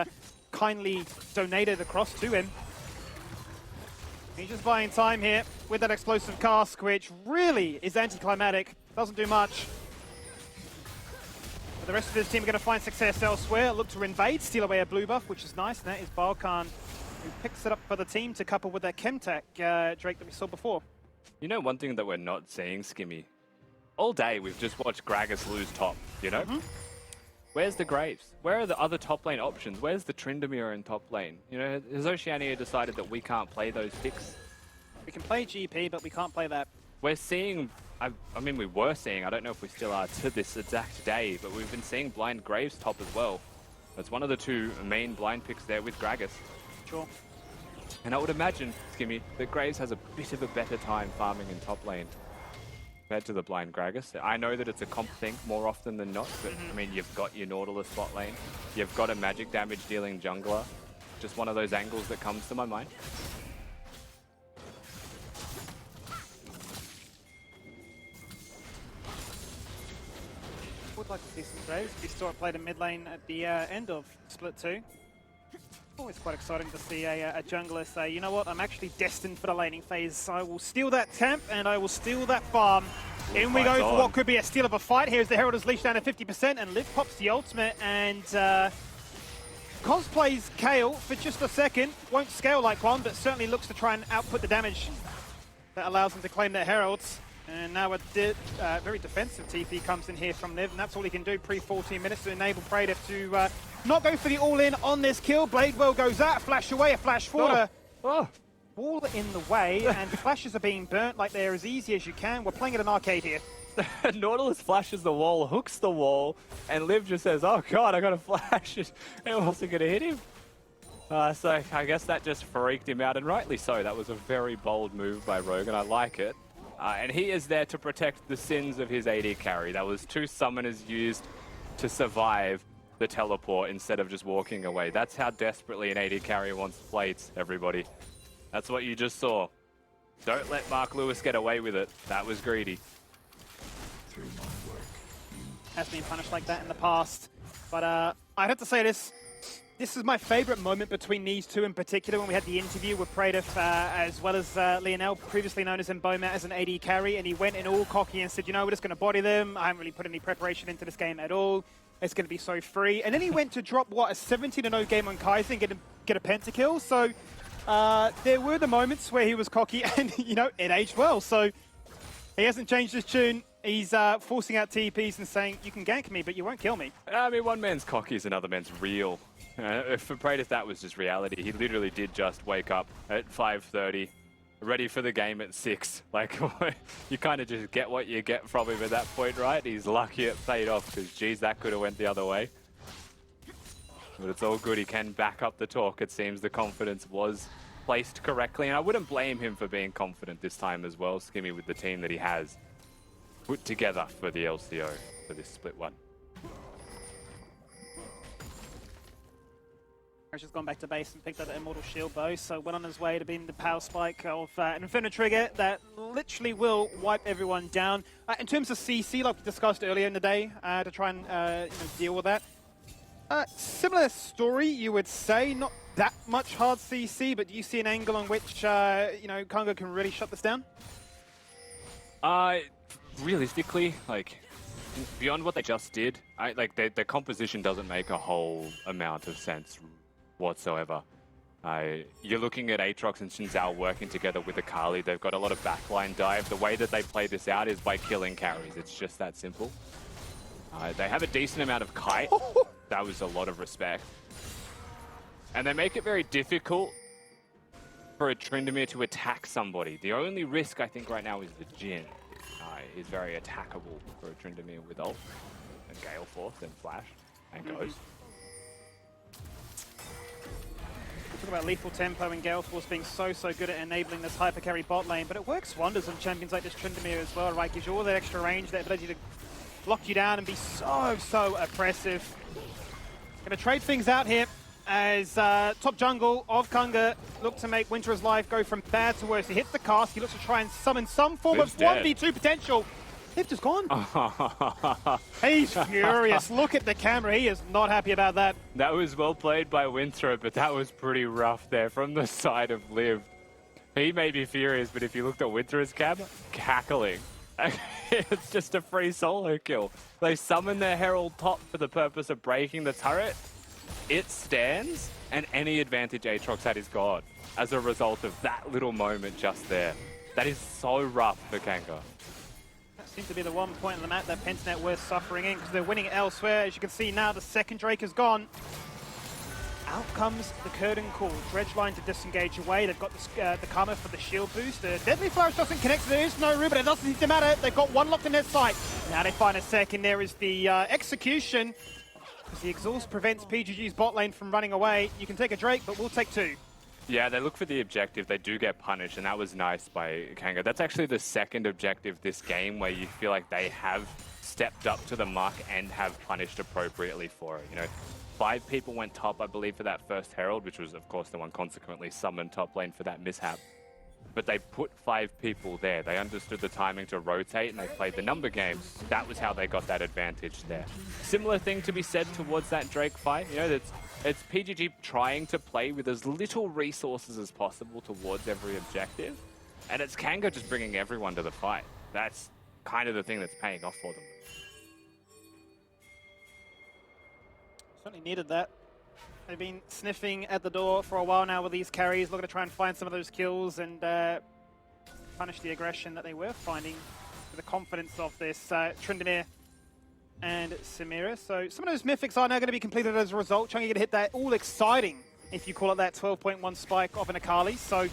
kindly donated across to him. He's just buying time here with that explosive cask, which really is anticlimactic. Doesn't do much. But the rest of his team are going to find success elsewhere. Look to invade, steal away a blue buff, which is nice. And that is Balkan who picks it up for the team to couple with that Chemtech Drake that we saw before. You know, one thing that we're not seeing, Skimmy? All day we've just watched Gragas lose top, you know? Where's the Graves? Where are the other top lane options? Where's the Tryndamere in top lane? You know, has Oceania decided that we can't play those picks? We can play GP, but we can't play that. We're seeing, I mean, we were seeing, I don't know if we still are to this exact day, but we've been seeing blind Graves top as well. That's one of the two main blind picks there with Gragas. Sure. And I would imagine, Skimmy, that Graves has a bit of a better time farming in top lane compared to the blind Gragas. I know that it's a comp thing more often than not, but I mean, you've got your Nautilus bot lane, you've got a magic damage dealing jungler. Just one of those angles that comes to my mind. Would like to see some Graves. We saw it played in mid lane at the end of Split 2. Always quite exciting to see a jungler say, you know what, I'm actually destined for the laning phase. I will steal that camp and I will steal that farm. In we go for what could be a steal of a fight. Here's the Herald is leashed down to 50% and Liv pops the ultimate and cosplays Kale for just a second. Won't scale like one, but certainly looks to try and output the damage that allows him to claim their Heralds. And now a very defensive TP comes in here from Liv, and that's all he can do pre-14 minutes to enable Praetor to not go for the all-in on this kill. Bladewell goes out, flash away, a flash forward. Wall in the way, and flashes are being burnt like they're as easy as you can. We're playing at an arcade here. Nautilus flashes the wall, hooks the wall, and Liv just says, oh god, I got a flash. It wasn't going to hit him. So I guess that just freaked him out, and rightly so. That was a very bold move by Rogue, and I like it. And he is there to protect the sins of his AD carry. That was 2 summoners used to survive the teleport instead of just walking away. That's how desperately an AD carry wants plates, everybody. That's what you just saw. Don't let Mark Lewis get away with it. That was greedy. Has been punished like that in the past. But I'd have to say this. This is my favorite moment between these two in particular when we had the interview with Praetor as well as Lionel, previously known as Mboma, as an AD carry, and he went in all cocky and said, you know, we're just going to body them. I haven't really put any preparation into this game at all. It's going to be so free. And then he went to drop, what, a 17-0 game on Kaiser and get a pentakill. So there were the moments where he was cocky and, you know, it aged well. So he hasn't changed his tune. He's forcing out TPs and saying, you can gank me, but you won't kill me. I mean, one man's cocky is another man's real. For Praetor, that was just reality. He literally did just wake up at 5:30, ready for the game at 6. Like, you kind of just get what you get from him at that point, right? He's lucky it paid off, because, geez, that could have went the other way. But it's all good. He can back up the talk. It seems the confidence was placed correctly, and I wouldn't blame him for being confident this time as well, Skimmy, with the team that he has put together for the LCO for this split one. He's just gone back to base and picked up the Immortal Shield bow, so went on his way to being the power spike of an Inferno Trigger that literally will wipe everyone down. In terms of CC, like we discussed earlier in the day, to try and deal with that. Similar story, you would say, not that much hard CC, but do you see an angle on which you know, Kanga can really shut this down? Realistically, like, beyond what they just did, like their composition doesn't make a whole amount of sense whatsoever. You're looking at Aatrox and Shinzao working together with Akali. They've got a lot of backline dive. The way that they play this out is by killing carries. It's just that simple. They have a decent amount of kite. That was a lot of respect. And they make it very difficult for a Tryndamere to attack somebody. The only risk, I think, right now is the Jhin. He's very attackable for a Tryndamere with ult. And Gale Force, then Flash, and goes. Talk about lethal tempo and Gale Force being so good at enabling this hyper carry bot lane, but it works wonders on champions like this Tryndamere as well, right? Gives you all that extra range, that ability to lock you down and be so oppressive. Gonna trade things out here as top jungle of Kanga look to make Winter's life go from bad to worse. He hits the cast, he looks to try and summon some form of 1v2 potential. Liv just gone. He's furious. Look at the camera. He is not happy about that. That was well played by Winter, but that was pretty rough there from the side of Liv. He may be furious, but if you looked at Winter's cam, cackling. It's just a free solo kill. They summon their Herald top for the purpose of breaking the turret. it stands, and any advantage Aatrox had is gone as a result of that little moment just there. That is so rough for Kanga. That seems to be the one point on the map that Pentanet were suffering in, because they're winning elsewhere. As you can see now, the second Drake is gone. Out comes the curtain call. Dredgeline to disengage away. They've got the Karma for the shield boost. The Deadly Flourish doesn't connect, so there is no room, but it doesn't seem to matter. They've got one locked in their sight. Now they find a second. There is the execution. Because the exhaust prevents PGG's bot lane from running away. You can take a Drake, but we'll take two. Yeah, they look for the objective. They do get punished, and that was nice by Kanga. That's actually the second objective this game where you feel like they have stepped up to the mark and have punished appropriately for it. You know, 5 people went top, I believe, for that first Herald, which was, of course, the one consequently summoned top lane for that mishap. But they put 5 people there. They understood the timing to rotate, and they played the number game. That was how they got that advantage there. Similar thing to be said towards that Drake fight. You know, it's PGG trying to play with as little resources as possible towards every objective. And it's Kanga just bringing everyone to the fight. That's kind of the thing that's paying off for them. Certainly needed that. They've been sniffing at the door for a while now with these carries, looking to try and find some of those kills and punish the aggression that they were finding with the confidence of this Tryndamere and Samira. So some of those mythics are now going to be completed as a result. Chunky going to hit that all exciting, if you call it that, 12.1 spike of an Akali. So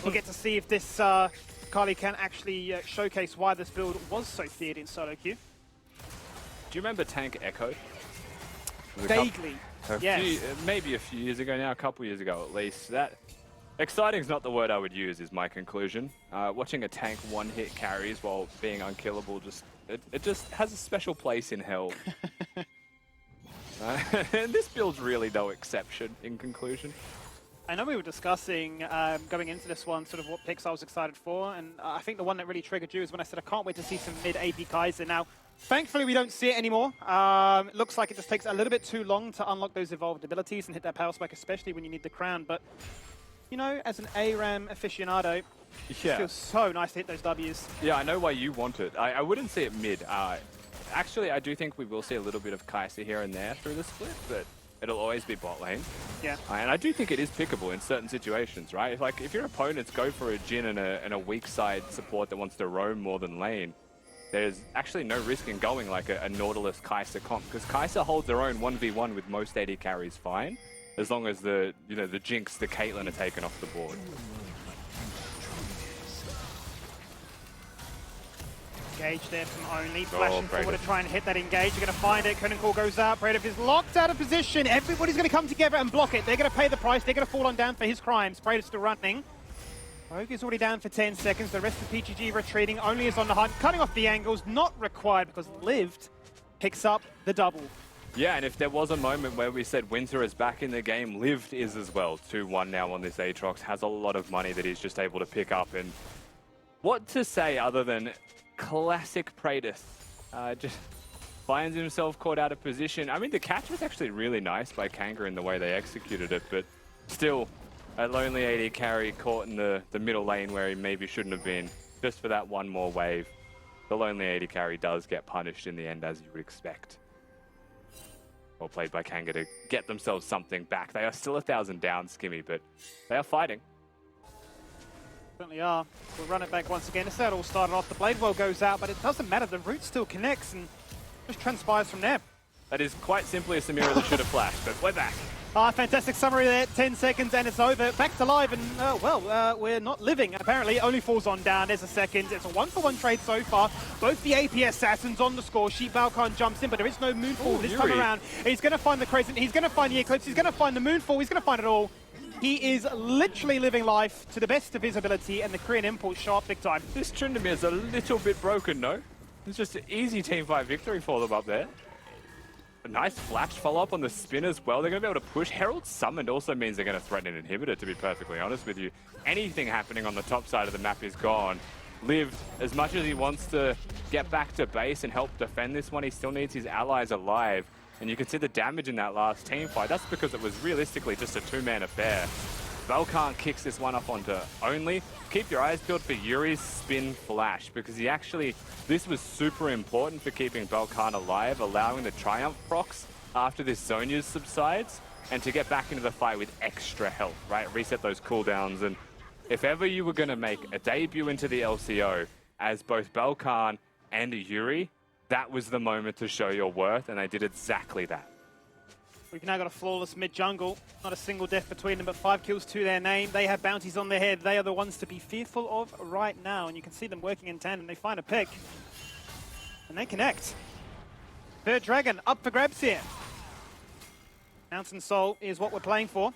we'll get to see if this Akali can actually showcase why this build was so feared in solo queue. Do you remember Tank Echo? Vaguely, yes. Maybe a few years ago now, a couple years ago at least. That exciting is not the word I would use, is my conclusion. Watching a tank one-hit carries while being unkillable, it just has a special place in hell. And this build's really no exception, in conclusion. I know we were discussing going into this one sort of what picks I was excited for, and I think the one that really triggered you is when I said I can't wait to see some mid-AP Kaiser. Now, thankfully we don't see it anymore. It looks like it just takes a little bit too long to unlock those evolved abilities and hit that power spike, especially when you need the crown. But, you know, as an ARAM aficionado, it feels so nice to hit those Ws. Yeah, I know why you want it. I wouldn't see it mid. Actually, I do think we will see a little bit of Kaiser here and there through the split, but it'll always be bot lane. Yeah. And I do think it is pickable in certain situations, right? If your opponents go for a Jhin and a weak side support that wants to roam more than lane, there's actually no risk in going like a Nautilus Kaiser comp, because Kaiser holds their own 1v1 with most AD carries fine, as long as the Jinx, the Caitlyn are taken off the board. Engage there from Only, flashing forward to try and hit that engage. You're going to find it. Curtain Call goes out. Braydev is locked out of position. Everybody's going to come together and block it. They're going to pay the price. They're going to fall on down for his crimes. Braydev still running. Rogue is already down for 10 seconds. The rest of PGG retreating. Only is on the hunt. Cutting off the angles. Not required because Lived picks up the double. Yeah, and if there was a moment where we said Winter is back in the game, Lived is as well. 2-1 now on this Aatrox. Has a lot of money that he's just able to pick up. And what to say other than classic Praetus. Just finds himself caught out of position. I mean, the catch was actually really nice by Kanga in the way they executed it, but still, a lonely AD carry caught in the middle lane where he maybe shouldn't have been, just for that one more wave. The lonely AD carry does get punished in the end, as you would expect. Well played by Kanga to get themselves something back. They are still 1,000 down, Skimmy, but they are fighting. Certainly are. We'll run it back once again. It's how it all started off. The blade well goes out, but it doesn't matter. The root still connects and just transpires from there. That is quite simply a Samira that should have flashed, but we're back. Fantastic summary there. 10 seconds and it's over. Back to live and, we're not living. Apparently, only falls on down. There's a second. It's a 1-for-1 trade so far. Both the AP Assassins on the score. Sheep Valkyne jumps in, but there is no Moonfall this time around. He's going to find the Crescent. He's going to find the Eclipse. He's going to find the Moonfall. He's going to find it all. He is literally living life to the best of his ability, and the Korean impulse show up big time. This Tryndamere is a little bit broken, no? It's just an easy teamfight victory for them up there. A nice flash follow-up on the spin as well. They're going to be able to push. Herald summoned also means they're going to threaten an inhibitor, to be perfectly honest with you. Anything happening on the top side of the map is gone. Lived, as much as he wants to get back to base and help defend this one, he still needs his allies alive. And you can see the damage in that last team fight. That's because it was realistically just a two-man affair. Valkyne kicks this one up onto Only. Keep your eyes peeled for Yuri's spin flash, because this was super important for keeping Valkyne alive, allowing the Triumph procs after this Zhonya's subsides. and to get back into the fight with extra health, right? Reset those cooldowns. And if ever you were going to make a debut into the LCO as both Belkan and Yuri, that was the moment to show your worth, and they did exactly that. We've now got a flawless mid-jungle. Not a single death between them, but 5 kills to their name. They have bounties on their head. They are the ones to be fearful of right now, and you can see them working in tandem. They find a pick, and they connect. Third Dragon up for grabs here. Mountain Soul is what we're playing for.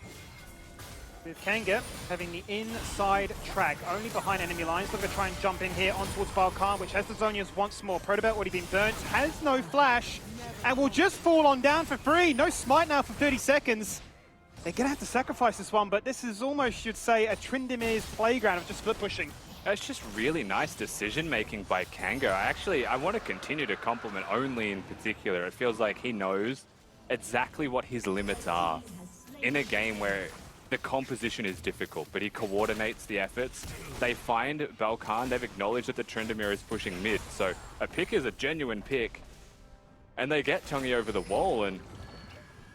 With Kanga having the inside track, only behind enemy lines. Looking to try and jump in here on towards Balkan, which has the Zonias once more. Protobelt already been burnt, has no flash, and will just fall on down for free. No smite now for 30 seconds. They're going to have to sacrifice this one, but this is almost, you'd say, a Trindamir's playground of just split pushing. It's just really nice decision-making by Kanga. I want to continue to compliment Only in particular. It feels like he knows exactly what his limits are in a game where the composition is difficult, but he coordinates the efforts. They find Balkan, they've acknowledged that the Trendamir is pushing mid, so a pick is a genuine pick, and they get Chungy over the wall, and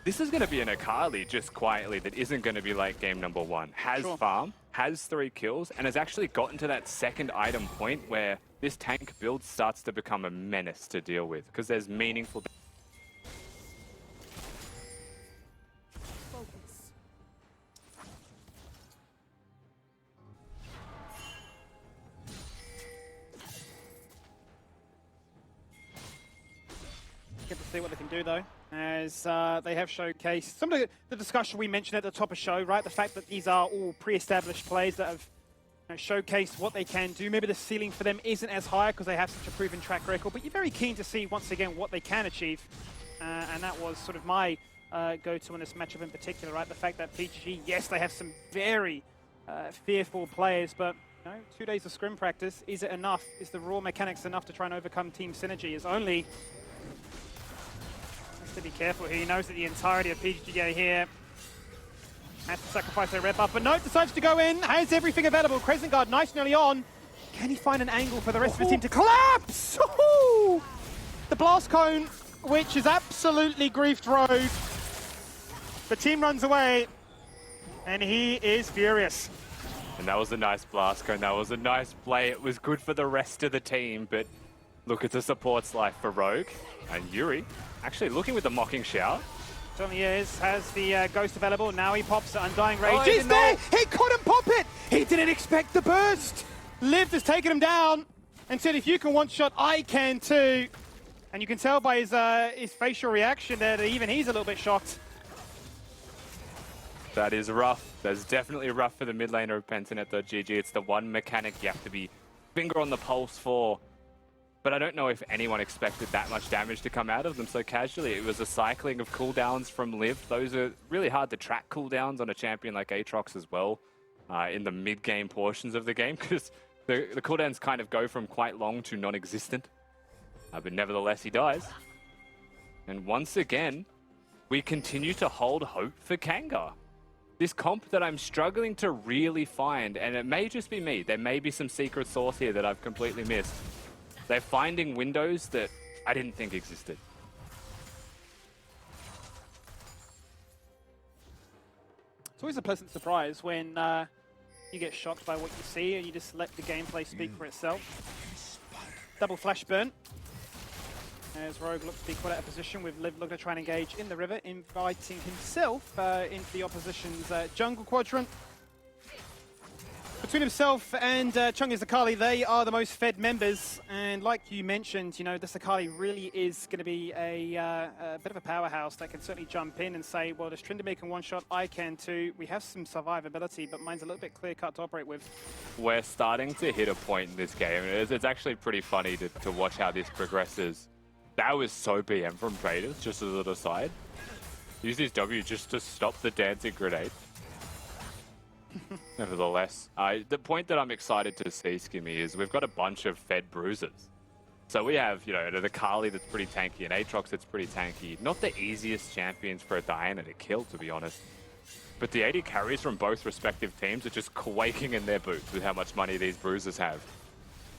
this is going to be an Akali just quietly that isn't going to be like game number 1. Has farm, has 3 kills, and has actually gotten to that second item point where this tank build starts to become a menace to deal with, because there's meaningful... Get to see what they can do though, as they have showcased some of the discussion we mentioned at the top of show, right? The fact that these are all pre-established players that have showcased what they can do. Maybe the ceiling for them isn't as high because they have such a proven track record, but you're very keen to see once again what they can achieve, and that was sort of my go-to in this matchup in particular, right? The fact that PGG, yes, they have some very fearful players, but 2 days of scrim practice, is it enough? Is the raw mechanics enough to try and overcome team synergy? Is Only to be careful here. He knows that the entirety of PGA here has to sacrifice their red buff, but no, decides to go in, has everything available. Crescent Guard nice and early on. Can he find an angle for the rest of his team to collapse? The blast cone, which is absolutely griefed Rogue. The team runs away, and he is furious. And that was a nice blast cone. That was a nice play. It was good for the rest of the team, but look at the support's life for Rogue. And Yuri actually looking with the mocking shout. Certainly has the ghost available. Now he pops the Undying Rage. Oh, He's there! He couldn't pop it! He didn't expect the burst! Liv has taken him down and said, if you can one-shot, I can too. And you can tell by his facial reaction there that even he's a little bit shocked. That is rough. That's definitely rough for the mid laner of Pentanet.gg. It's the one mechanic you have to be finger on the pulse for. But I don't know if anyone expected that much damage to come out of them so casually. It was a cycling of cooldowns from Liv. Those are really hard to track cooldowns on a champion like Aatrox as well in the mid-game portions of the game, because the cooldowns kind of go from quite long to non-existent. But nevertheless, he dies. And once again, we continue to hold hope for Kanga. This comp that I'm struggling to really find, and it may just be me, there may be some secret sauce here that I've completely missed. They're finding windows that I didn't think existed. It's always a pleasant surprise when you get shocked by what you see and you just let the gameplay speak for itself. Double flash burn. As Rogue looks to be quite out of position with Liv looking to try and engage in the river, inviting himself into the opposition's jungle quadrant. Between himself and Chungy's Akali, they are the most fed members, and like you mentioned, this Akali really is going to be a bit of a powerhouse that can certainly jump in and say, well, this Tryndamere can one-shot, I can too. We have some survivability, but mine's a little bit clear-cut to operate with. We're starting to hit a point in this game. It's actually pretty funny to watch how this progresses. That was so BM from Traders, just as an aside. Use his W just to stop the dancing grenade. Nevertheless, the point that I'm excited to see, Skimmy, is we've got a bunch of fed bruisers. So we have, the Kali that's pretty tanky and Aatrox that's pretty tanky. Not the easiest champions for a Diana to kill, to be honest. But the AD carries from both respective teams are just quaking in their boots with how much money these bruisers have.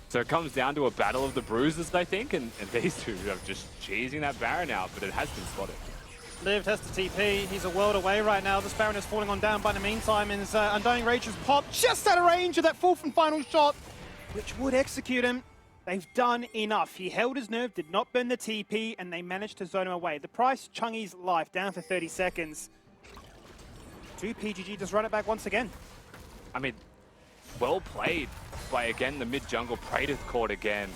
So it comes down to a battle of the bruisers, I think, and these two are just cheesing that Baron out, but it has been spotted. Liv has to TP. He's a world away right now. This Baron is falling on down, but in the meantime, his Undying Rage has popped just out of range of that fourth and final shot, which would execute him. They've done enough. He held his nerve, did not burn the TP, and they managed to zone him away. The price, Chungy's life, down to 30 seconds. Do PGG just run it back once again? I mean, well played by, again, the mid-jungle. Praedyth caught again.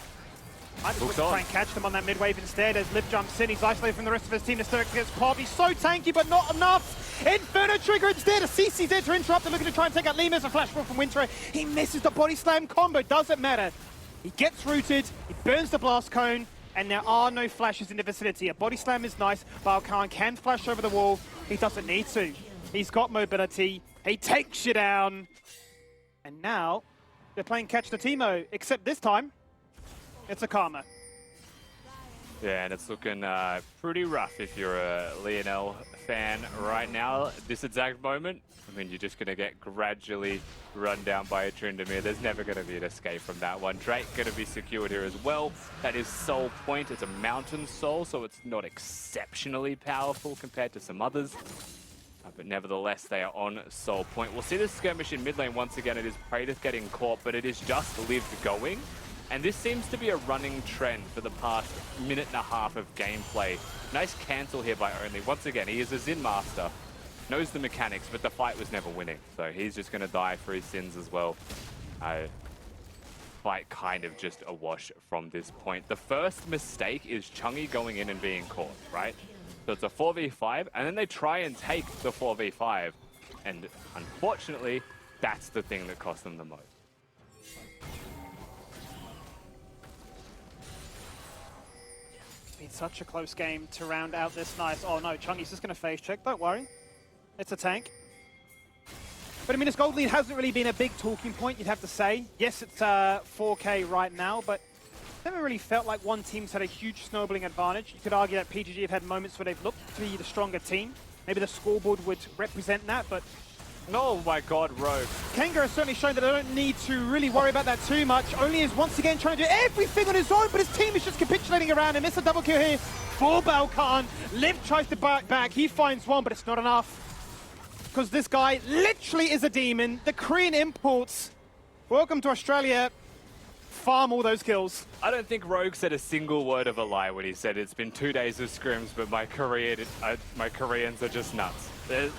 Might just try and catch them on that mid-wave instead as Liv jumps in. He's isolated from the rest of his team. The Sturk gets popped. He's so tanky, but not enough. Inferno trigger instead. A CC there to interrupt. They're looking to try and take out Limas. A flash from Winter. He misses the body slam combo. Doesn't matter. He gets rooted. He burns the blast cone. And there are no flashes in the vicinity. A body slam is nice. Balkan can flash over the wall. He doesn't need to. He's got mobility. He takes you down. And now they're playing catch the Teemo. Except this time, it's a Karma. Yeah, and it's looking pretty rough if you're a Lionel fan right now. This exact moment, I mean, you're just going to get gradually run down by a Tryndamere. There's never going to be an escape from that one. Drake going to be secured here as well. That is Soul Point. It's a Mountain Soul, so it's not exceptionally powerful compared to some others. But nevertheless, they are on Soul Point. We'll see this skirmish in mid lane once again. It is Praedyth getting caught, but it is just Liv going. And this seems to be a running trend for the past minute and a half of gameplay. Nice cancel here by Only. Once again, he is a Xin Master. Knows the mechanics, but the fight was never winning. So he's just going to die for his sins as well. Fight kind of just a wash from this point. The first mistake is Chungy going in and being caught, right? So it's a 4v5, and then they try and take the 4v5. And unfortunately, that's the thing that cost them the most. It's been such a close game to round out this nice. Oh no, Chungy's just going to phase check. Don't worry. It's a tank. But I mean, this gold lead hasn't really been a big talking point, you'd have to say. Yes, it's 4K right now, but never really felt like one team's had a huge snowballing advantage. You could argue that PGG have had moments where they've looked to be the stronger team. Maybe the scoreboard would represent that, but... Oh my god, Rogue. Kanga has certainly shown that they don't need to really worry about that too much. Only is once again trying to do everything on his own, but his team is just capitulating around him. It's a double kill here for Balkan. Liv tries to bite back. He finds one, but it's not enough. Because this guy literally is a demon. The Korean imports, welcome to Australia, farm all those kills. I don't think Rogue said a single word of a lie when he said it's been 2 days of scrims, but my Koreans are just nuts.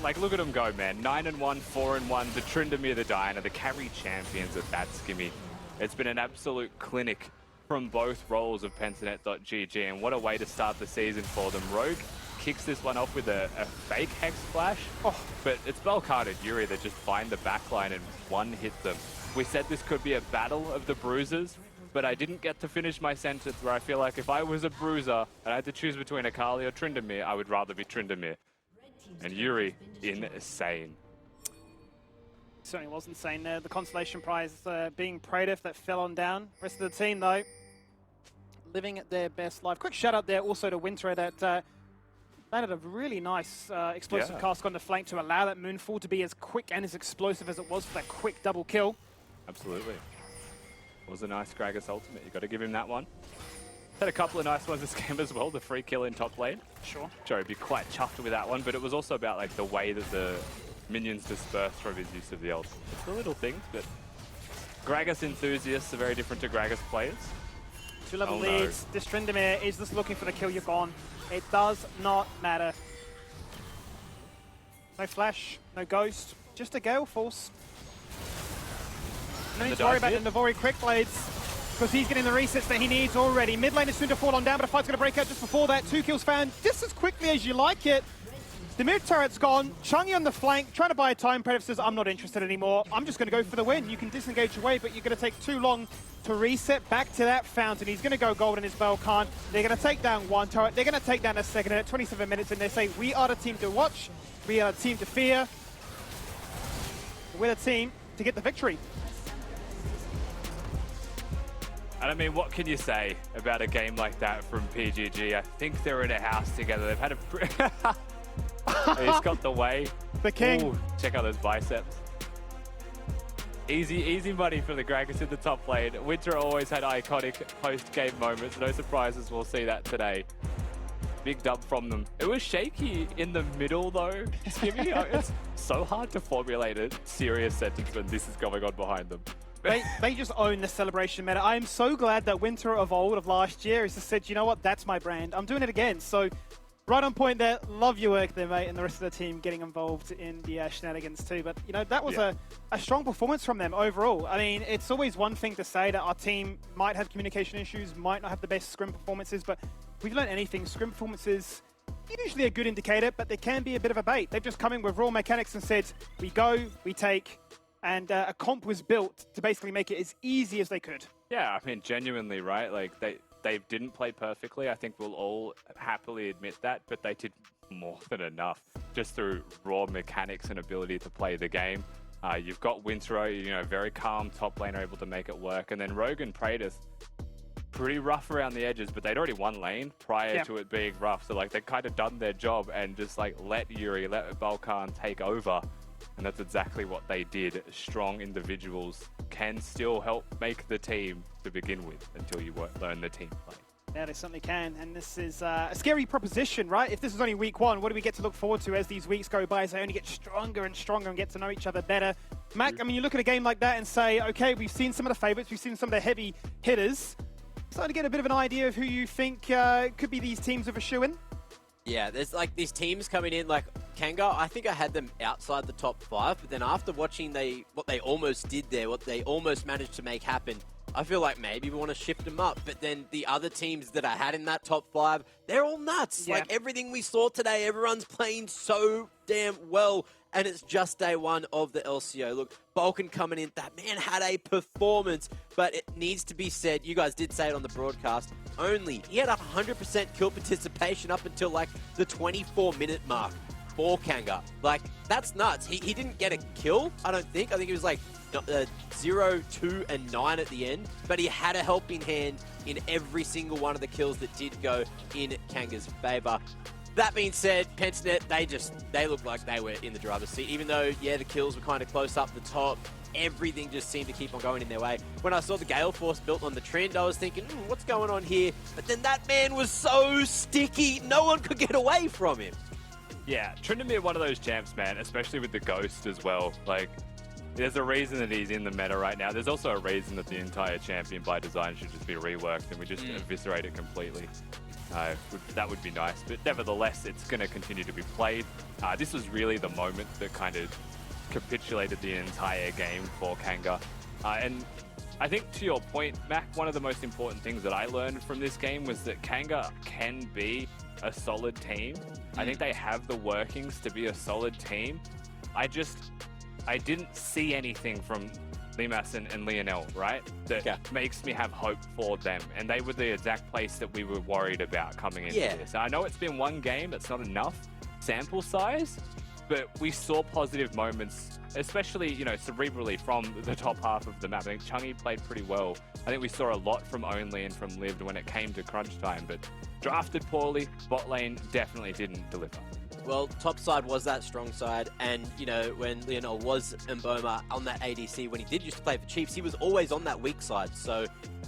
Like, look at them go, man. 9-1, 4-1, the Tryndamere, the Diana, the carry champions at that skimmy. It's been an absolute clinic from both roles of Pentanet.gg, and what a way to start the season for them. Rogue kicks this one off with a fake Hex Flash, but it's Balkan and Yuri that just find the backline and one-hit them. We said this could be a battle of the bruisers, but I didn't get to finish my sentence where I feel like if I was a bruiser and I had to choose between Akali or Tryndamere, I would rather be Tryndamere. And Yuri, insane. Certainly was insane there. The consolation prize being Praedyth that fell on down. Rest of the team, though, living at their best life. Quick shout out there also to Winter that landed a really nice explosive cast on the flank to allow that Moonfall to be as quick and as explosive as it was for that quick double kill. Absolutely. It was a nice Gragas ultimate. You got to give him that one. Had a couple of nice ones this game as well. The free kill in top lane. Sure. Joe would be quite chuffed with that one, but it was also about like the way that the minions dispersed from his use of the ult. It's the little things, but Gragas enthusiasts are very different to Gragas players. 2-level leads. This Tryndamere is just looking for the kill. You're gone. It does not matter. No flash, no ghost, just a Gale Force. No need to worry about the Navori Quick Blades, because he's getting the resets that he needs already. Mid lane is soon to fall on down, but a fight's going to break out just before that. 2 kills found just as quickly as you like it. The mid turret's gone. Chungy on the flank, trying to buy a time. Predator says, I'm not interested anymore. I'm just going to go for the win. You can disengage away, but you're going to take too long to reset back to that fountain. He's going to go gold in his Balkan. They're going to take down one turret. They're going to take down a second at 27 minutes, and they say, we are the team to watch. We are the team to fear. We're the team to get the victory. And I mean, what can you say about a game like that from PGG? I think they're in a house together. They've had a... He's got the way. The king. Ooh, check out those biceps. Easy money for the Gragas in the top lane. Winter always had iconic post-game moments. No surprises, we'll see that today. Big dub from them. It was shaky in the middle though, Skimmy. It's so hard to formulate a serious sentence when this is going on behind them. They just own the celebration meta. I am so glad that Winter of old of last year has just said, you know what, that's my brand. I'm doing it again. So right on point there. Love your work there, mate, and the rest of the team getting involved in the shenanigans too. But, you know, that was a strong performance from them overall. I mean, it's always one thing to say that our team might have communication issues, might not have the best scrim performances, but if we've learned anything, scrim performances usually a good indicator, but they can be a bit of a bait. They've just come in with raw mechanics and said, we go, we take, and a comp was built to basically make it as easy as they could. Yeah, I mean, genuinely, right? Like, they didn't play perfectly. I think we'll all happily admit that, but they did more than enough just through raw mechanics and ability to play the game. You've got Wintero, you know, very calm top laner, able to make it work. And then Rogue and Praetus, pretty rough around the edges, but they'd already won lane prior to it being rough. So, like, they kind of done their job and just, like, let Yuri, let Balkan take over. And that's exactly what they did. Strong individuals can still help make the team to begin with until you learn the team play. Yeah, they certainly can. And this is a scary proposition, right? If this is only week one, what do we get to look forward to as these weeks go by, as they only get stronger and stronger and get to know each other better? Mac, I mean, you look at a game like that and say, okay, we've seen some of the favorites, we've seen some of the heavy hitters. Starting to get a bit of an idea of who you think could be these teams of a shoe-in? Yeah, there's like these teams coming in, like Kanga, I think I had them outside the top 5, but then after watching what they almost did there, what they almost managed to make happen, I feel like maybe we want to shift them up. But then the other teams that I had in that top 5, they're all nuts. Yeah. Like everything we saw today, everyone's playing so damn well. And it's just day one of the LCO. Look, Balkan coming in, that man had a performance, but it needs to be said, you guys did say it on the broadcast, he had 100% kill participation up until like the 24-minute mark for Kanga. Like, that's nuts. He didn't get a kill, I don't think. I think it was like 0, 2, and 9 at the end, but he had a helping hand in every single one of the kills that did go in Kanga's favor. That being said, Pensnet, they looked like they were in the driver's seat. Even though, yeah, the kills were kind of close up the top, everything just seemed to keep on going in their way. When I saw the Gale Force built on the trend, I was thinking, what's going on here? But then that man was so sticky, no one could get away from him. Yeah, Tryndamere, one of those champs, man, especially with the Ghost as well. Like, there's a reason that he's in the meta right now. There's also a reason that the entire champion by design should just be reworked and we just eviscerate it completely. That would be nice, but nevertheless, it's going to continue to be played. This was really the moment that kind of capitulated the entire game for Kanga. And I think to your point, Mac, one of the most important things that I learned from this game was that Kanga can be a solid team. I think they have the workings to be a solid team. I didn't see anything from Limas and Lionel, right? That makes me have hope for them. And they were the exact place that we were worried about coming into this. I know it's been one game, that's not enough sample size, but we saw positive moments, especially, you know, cerebrally from the top half of the map. I think Chungy played pretty well. I think we saw a lot from Only and from Lived when it came to crunch time, but drafted poorly, bot lane definitely didn't deliver. Well, top side was that strong side, and, you know, when Lionel was Mboma on that ADC, when he did used to play for Chiefs, he was always on that weak side, so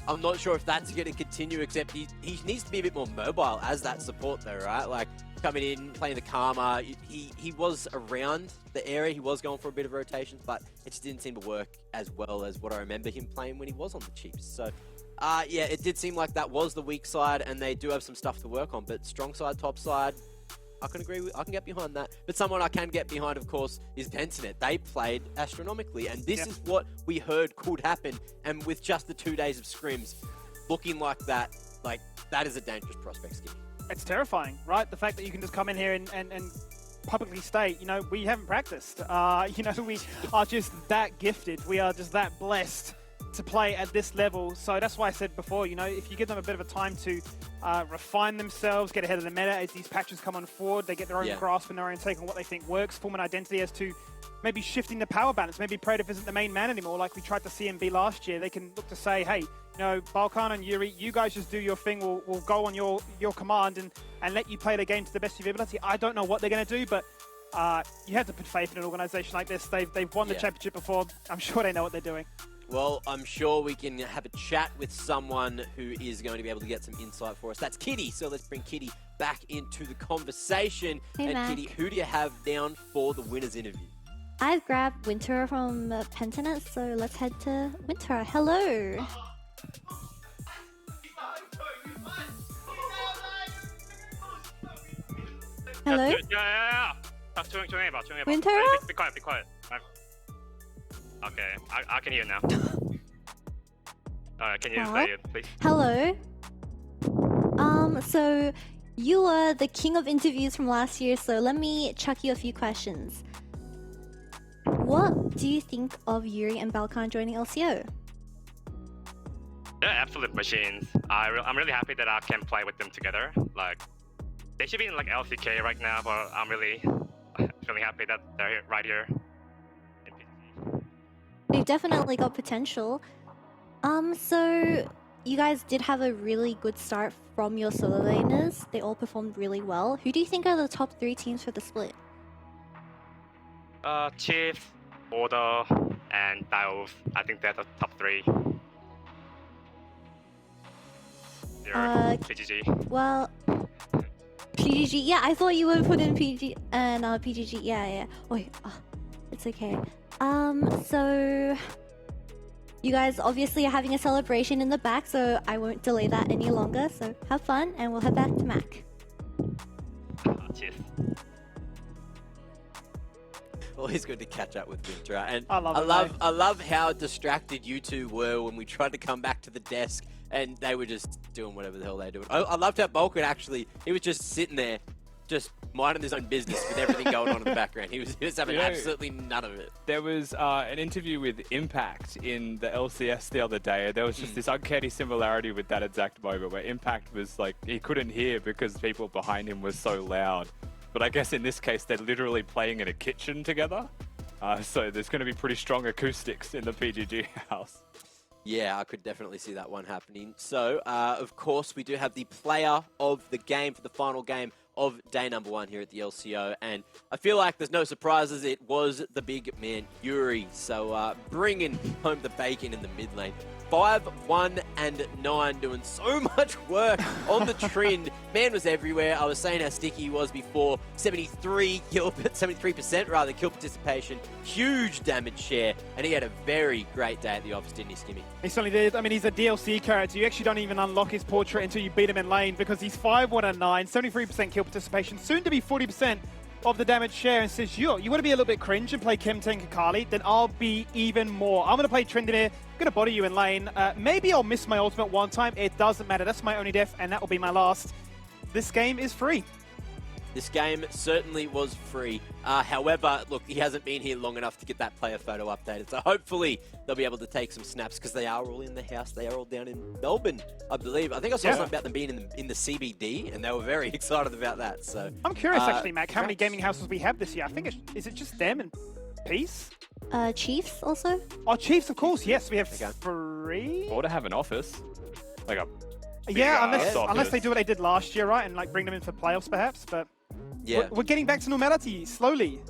I'm not sure if that's going to continue, except he needs to be a bit more mobile as that support though, right? Like, coming in, playing the Karma, he was around the area, he was going for a bit of rotations, but it just didn't seem to work as well as what I remember him playing when he was on the Chiefs, so... yeah, it did seem like that was the weak side, and they do have some stuff to work on, but strong side, top side... I can get behind that. But someone I can get behind, of course, is Pensnet. They played astronomically, and this is what we heard could happen. And with just the 2 days of scrims looking like that is a dangerous prospect, Skip. It's terrifying, right? The fact that you can just come in here and publicly state, you know, we haven't practiced. You know, we are just that gifted. We are just that blessed to play at this level. So that's why I said before, you know, if you give them a bit of a time to refine themselves, get ahead of the meta as these patches come on forward, they get their own grasp and their own take on what they think works, form an identity as to maybe shifting the power balance. Maybe Predator isn't the main man anymore like we tried to see him be last year. They can look to say, hey, you know, Balkan and Yuri, you guys just do your thing. We'll go on your command and let you play the game to the best of your ability. I don't know what they're going to do, but you have to put faith in an organization like this. They've won the championship before. I'm sure they know what they're doing. Well, I'm sure we can have a chat with someone who is going to be able to get some insight for us. That's Kitty, so let's bring Kitty back into the conversation. Hey, and Mac. Kitty, who do you have down for the winner's interview? I've grabbed Winter from Pentanet, so let's head to Winter. Hello. Hello. Yeah. 조용히 해봐. Winter? Be quiet. Okay, I can hear now. Can you say it, please? Hello. So you were the king of interviews from last year, so let me chuck you a few questions. What do you think of Yuri and Balkan joining LCO? They're absolute machines. I'm really happy that I can play with them together. Like, they should be in like LCK right now, but I'm really happy that they're right here in PGG. They've definitely got potential. So you guys did have a really good start from your solo laners. They all performed really well. Who do you think are the top 3 teams for the split? Chiefs, Order, and Dials. I think they're the top 3. PGG. Well, PGG. Yeah, I thought you would put in PG and PGG. Yeah. Wait, it's okay. So you guys obviously are having a celebration in the back, so I won't delay that any longer. So have fun, and we'll head back to Mac. Cheers. Always good to catch up with Winter, and I love how distracted you two were when we tried to come back to the desk, and they were just doing whatever the hell they were doing. I loved how Balkan actually, he was just sitting there, just minding his own business with everything going on in the background. He was having absolutely none of it. There was an interview with Impact in the LCS the other day. There was just this uncanny similarity with that exact moment where Impact was like, he couldn't hear because people behind him were so loud. But I guess in this case, they're literally playing in a kitchen together. So there's going to be pretty strong acoustics in the PGG house. Yeah, I could definitely see that one happening. So, of course, we do have the player of the game for the final game of day number 1 here at the LCO. And I feel like there's no surprises. It was the big man, Yuri. So, bringing home the bacon in the mid lane. 5, 1, and 9, doing so much work on the trend. Man was everywhere. I was saying how sticky he was before. 73% rather kill participation, huge damage share, and he had a very great day at the office, didn't he, Skimmy? He certainly did. I mean, he's a DLC character. You actually don't even unlock his portrait until you beat him in lane because he's 5, 1, and 9, 73% kill participation, soon to be 40% of the damage share, and says, you want to be a little bit cringe and play Kim Tank and Kali, then I'll be even more. I'm going to play Trendemir, going to body you in lane. Maybe I'll miss my ultimate one time. It doesn't matter. That's my only death, and that will be my last. This game is free. This game certainly was free. However, look, he hasn't been here long enough to get that player photo updated. So hopefully they'll be able to take some snaps because they are all in the house. They are all down in Melbourne, I believe. I think I saw something about them being in the CBD, and they were very excited about that. So I'm curious, actually, Mac, how many gaming houses we have this year. I think is it just them and Peace? Chiefs also? Oh, Chiefs, of course. Yes, we have 3. Or to have an office. Like a unless they do what they did last year, right? And like bring them in for playoffs, perhaps. But yeah, we're getting back to normality slowly.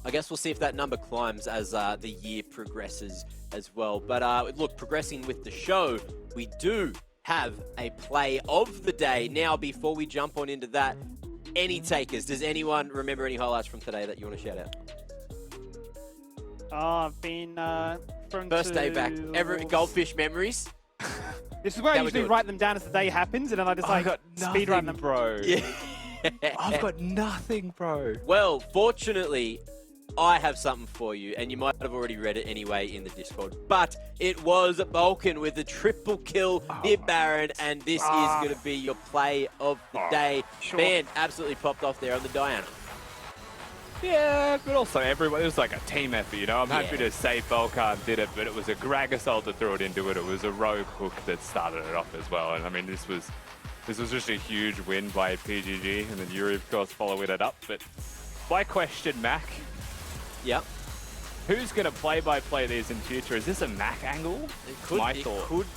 I guess we'll see if that number climbs as the year progresses as well. But look, progressing with the show, we do have a play of the day. Now, before we jump on into that, any takers? Does anyone remember any highlights from today that you want to shout out? I've been thrown First day back. Goldfish memories. This is where I usually write them down as the day happens, and then I just speed run them, bro. Yeah. I've got nothing, bro. Well, fortunately, I have something for you, and you might have already read it anyway in the Discord. But it was Balkan with a triple kill near Baron, and this is going to be your play of the day. Sure. Man, absolutely popped off there on the Diana. Yeah, but also everyone, it was like a team effort, you know? I'm happy to say Balkan did it, but it was a Gragasol that threw it into it. It was a Rogue Hook that started it off as well. And I mean, this was just a huge win by PGG, and then Yuri, of course, following it up. But my question, Mac. Yeah. Who's going to play-by-play these in future? Is this a Mac angle? It could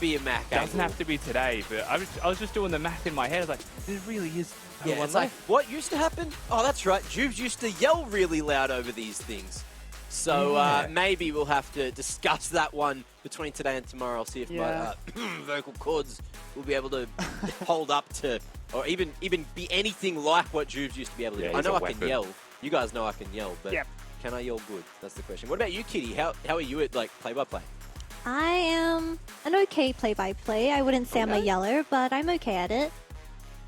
be a Mac angle. Doesn't have to be today, but I was just doing the math in my head. I was like, there really is no one it's like, what used to happen? Oh, that's right. Jubes used to yell really loud over these things. So maybe we'll have to discuss that one between today and tomorrow. I'll see if my vocal cords will be able to hold up to, or even be anything like what Jubes used to be able to do. I know I can yell. You guys know I can yell, but can I yell good? That's the question. What about you, Kitty? How are you at like play-by-play? I am an okay play-by-play. I wouldn't say I'm a yeller, but I'm okay at it.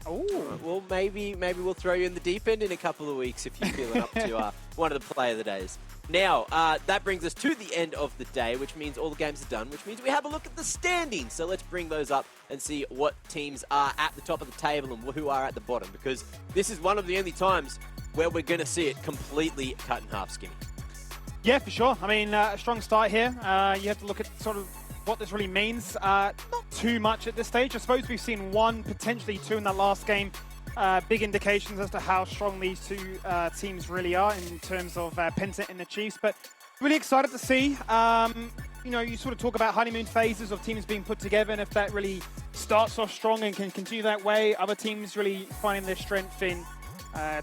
Oh, well, maybe we'll throw you in the deep end in a couple of weeks if you're feeling up to one of the play of the days. Now, that brings us to the end of the day, which means all the games are done, which means we have a look at the standings. So let's bring those up and see what teams are at the top of the table and who are at the bottom, because this is one of the only times where we're going to see it completely cut in half, Skinny. Yeah, for sure. I mean, a strong start here. You have to look at sort of what this really means. Not too much at this stage. I suppose we've seen one, potentially two in that last game. Big indications as to how strong these two teams really are in terms of Penta and the Chiefs. But really excited to see. You know, you sort of talk about honeymoon phases of teams being put together, and if that really starts off strong and can continue that way, other teams really finding their strength in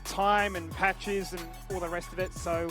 time and patches and all the rest of it. So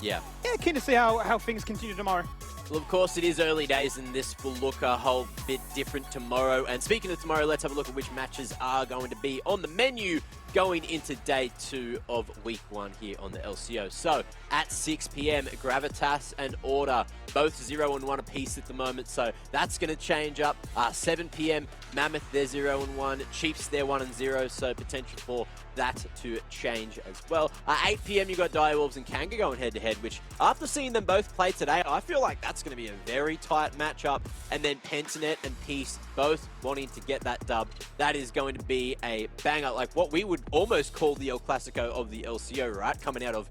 yeah, keen to see how things continue tomorrow. Well, of course, it is early days, and this will look a whole bit different tomorrow. And speaking of tomorrow, let's have a look at which matches are going to be on the menu going into day 2 of week 1 here on the LCO. So at 6 p.m, Gravitas and Order, both 0-1 apiece at the moment. So that's going to change up. 7 p.m, Mammoth, they're 0-1. Chiefs, they're 1-0. So potential for that to change as well. 8 p.m, you've got Direwolves and Kanga going head-to-head, which after seeing them both play today, I feel like that's going to be a very tight matchup. And then Pentanet and Peace both wanting to get that dub. That is going to be a banger, like what we would almost call the El Clasico of the LCO, right? Coming out of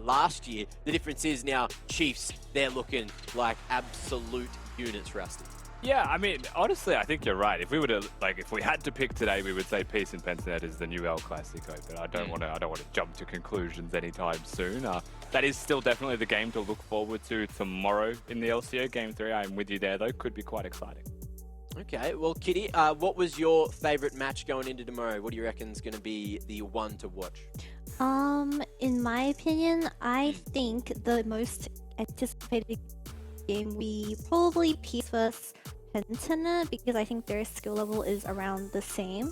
last year. The difference is now Chiefs, they're looking like absolute units, Rusty. Yeah, I mean, honestly, I think you're right. If we were to, like, if we had to pick today, we would say Peace and Pentanet is the new El Clasico. But I don't want to jump to conclusions anytime soon. That is still definitely the game to look forward to tomorrow in the LCO. Game 3, I'm with you there, though. Could be quite exciting. Okay, well, Kitty, what was your favourite match going into tomorrow? What do you reckon is going to be the one to watch? In my opinion, I think the most anticipated game will be probably Peace vs Pentanet, because I think their skill level is around the same.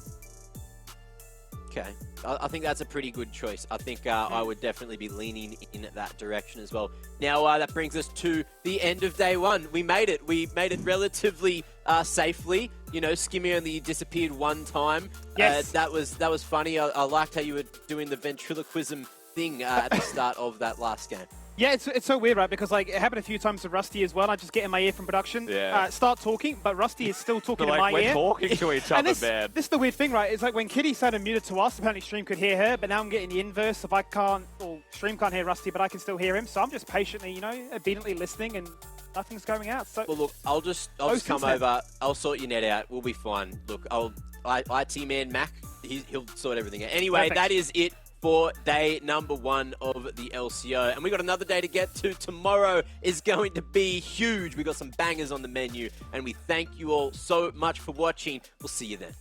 Okay, I think that's a pretty good choice. I think I would definitely be leaning in that direction as well. Now, that brings us to the end of day 1. We made it. We made it relatively safely. You know, Skimmy only disappeared one time. Yes. That was funny. I liked how you were doing the ventriloquism thing at the start of that last game. Yeah, it's so weird, right? Because like it happened a few times to Rusty as well. I just get in my ear from production, start talking, but Rusty is still talking in my ear. We're talking to each other, man. This is the weird thing, right? It's like when Kitty sounded muted to us, apparently stream could hear her, but now I'm getting the inverse. If I can't, or stream can't hear Rusty, but I can still hear him. So I'm just patiently, you know, obediently listening, and nothing's going out. So well, look, I'll just come over. I'll sort your net out. We'll be fine. Look, IT man Mac, he'll sort everything out. Anyway, Perfect. That is it for day number 1 of the LCO. And we got another day to get to. Tomorrow is going to be huge. We got some bangers on the menu, and we thank you all so much for watching. We'll see you then.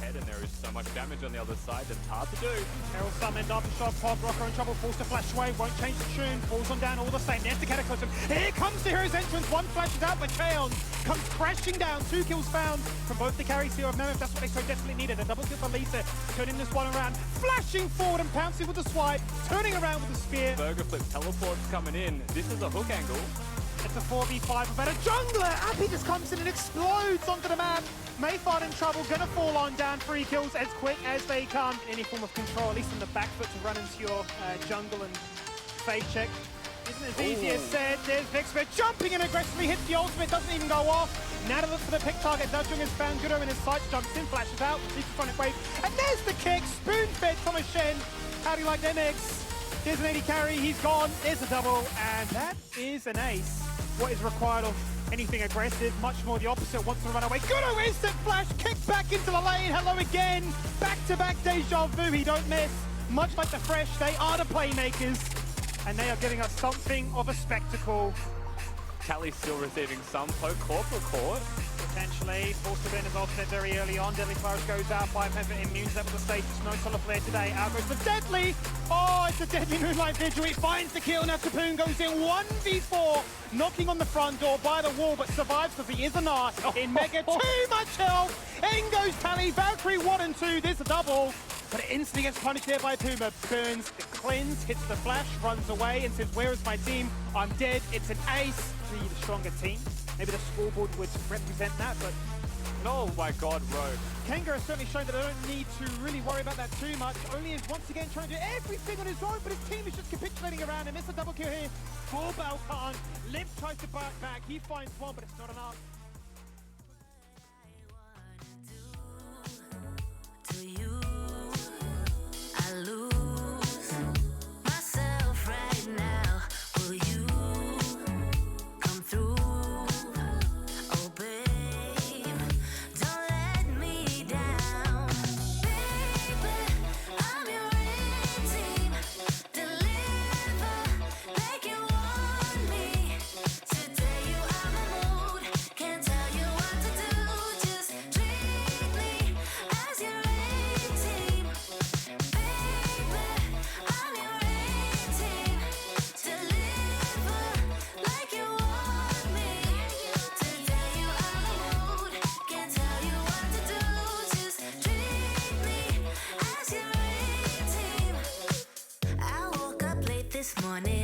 And there is so much damage on the other side that it's hard to do. Herald summoned after shot, Pod, Rocker in trouble, forced to flash away, won't change the tune, falls on down all the same. There's the Cataclysm. Here comes the hero's entrance, one flashes out, but Chaeon comes crashing down. 2 kills found from both the carries here of Mammoth. That's what they so desperately needed. A double kill for Lisa, turning this one around, flashing forward and pouncing with the swipe, turning around with the spear. Burger flip teleports coming in. This is a hook angle. It's a 4v5 about a jungler. Appy just comes in and explodes onto the map. Mayfart in trouble, gonna fall on down. 3 kills as quick as they come. Any form of control, at least on the back foot, to run into your jungle and fade check isn't as easy as said. There's Vixbert jumping in aggressively, hits the ultimate, doesn't even go off. Now to look for the pick target. Dudjung has found Gudo in his sights, jumps in, flashes out, sees the sonic wave, and there's the kick. Spoon-fed Thomas Shen. How do you like them eggs? There's an 80 carry, he's gone. There's a double, and that is an ace. What is required of anything aggressive? Much more the opposite. Wants to run away. Gudo instant flash, kick back into the lane. Hello again. Back-to-back deja vu. He don't miss. Much like the Fresh, they are the playmakers, and they are giving us something of a spectacle. Cali still receiving some poke, corporate court. Potentially. lead. Forced to win his ultimate very early on. Deadly Forest goes out. 5 Pepper immunes up with the stage. No Solar Flare today. Out goes the Deadly. Oh, it's a Deadly Moonlight Vigil. He finds the kill. Now Tapoon goes in 1v4. Knocking on the front door by the wall, but survives because he is an arse. In Mega, too much health. In goes Tally. Valkyrie 1 and 2. This a double. But it instantly gets punished there by Puma. Burns the cleanse, hits the flash, runs away and says, where is my team? I'm dead. It's an ace. The stronger team. Maybe the scoreboard would represent that, but Oh my god, Rogue. Kanga has certainly shown that I don't need to really worry about that too much. Only is once again trying to do everything on his own, but his team is just capitulating around him. It's a double kill here for Balkan. Liv tries to back. He finds one, but it's not enough. To you, I lose myself right now. Will you come through? Oh, babe, don't let me down. Baby, I'm your team. Deliver like you want me. Today you are my mood. Can't tell you what to do. Just treat me as your team. Baby, I'm your team. Deliver like you want me. Today you are my mood. Can't tell you what to do. Just treat me as your team. I woke up late this morning.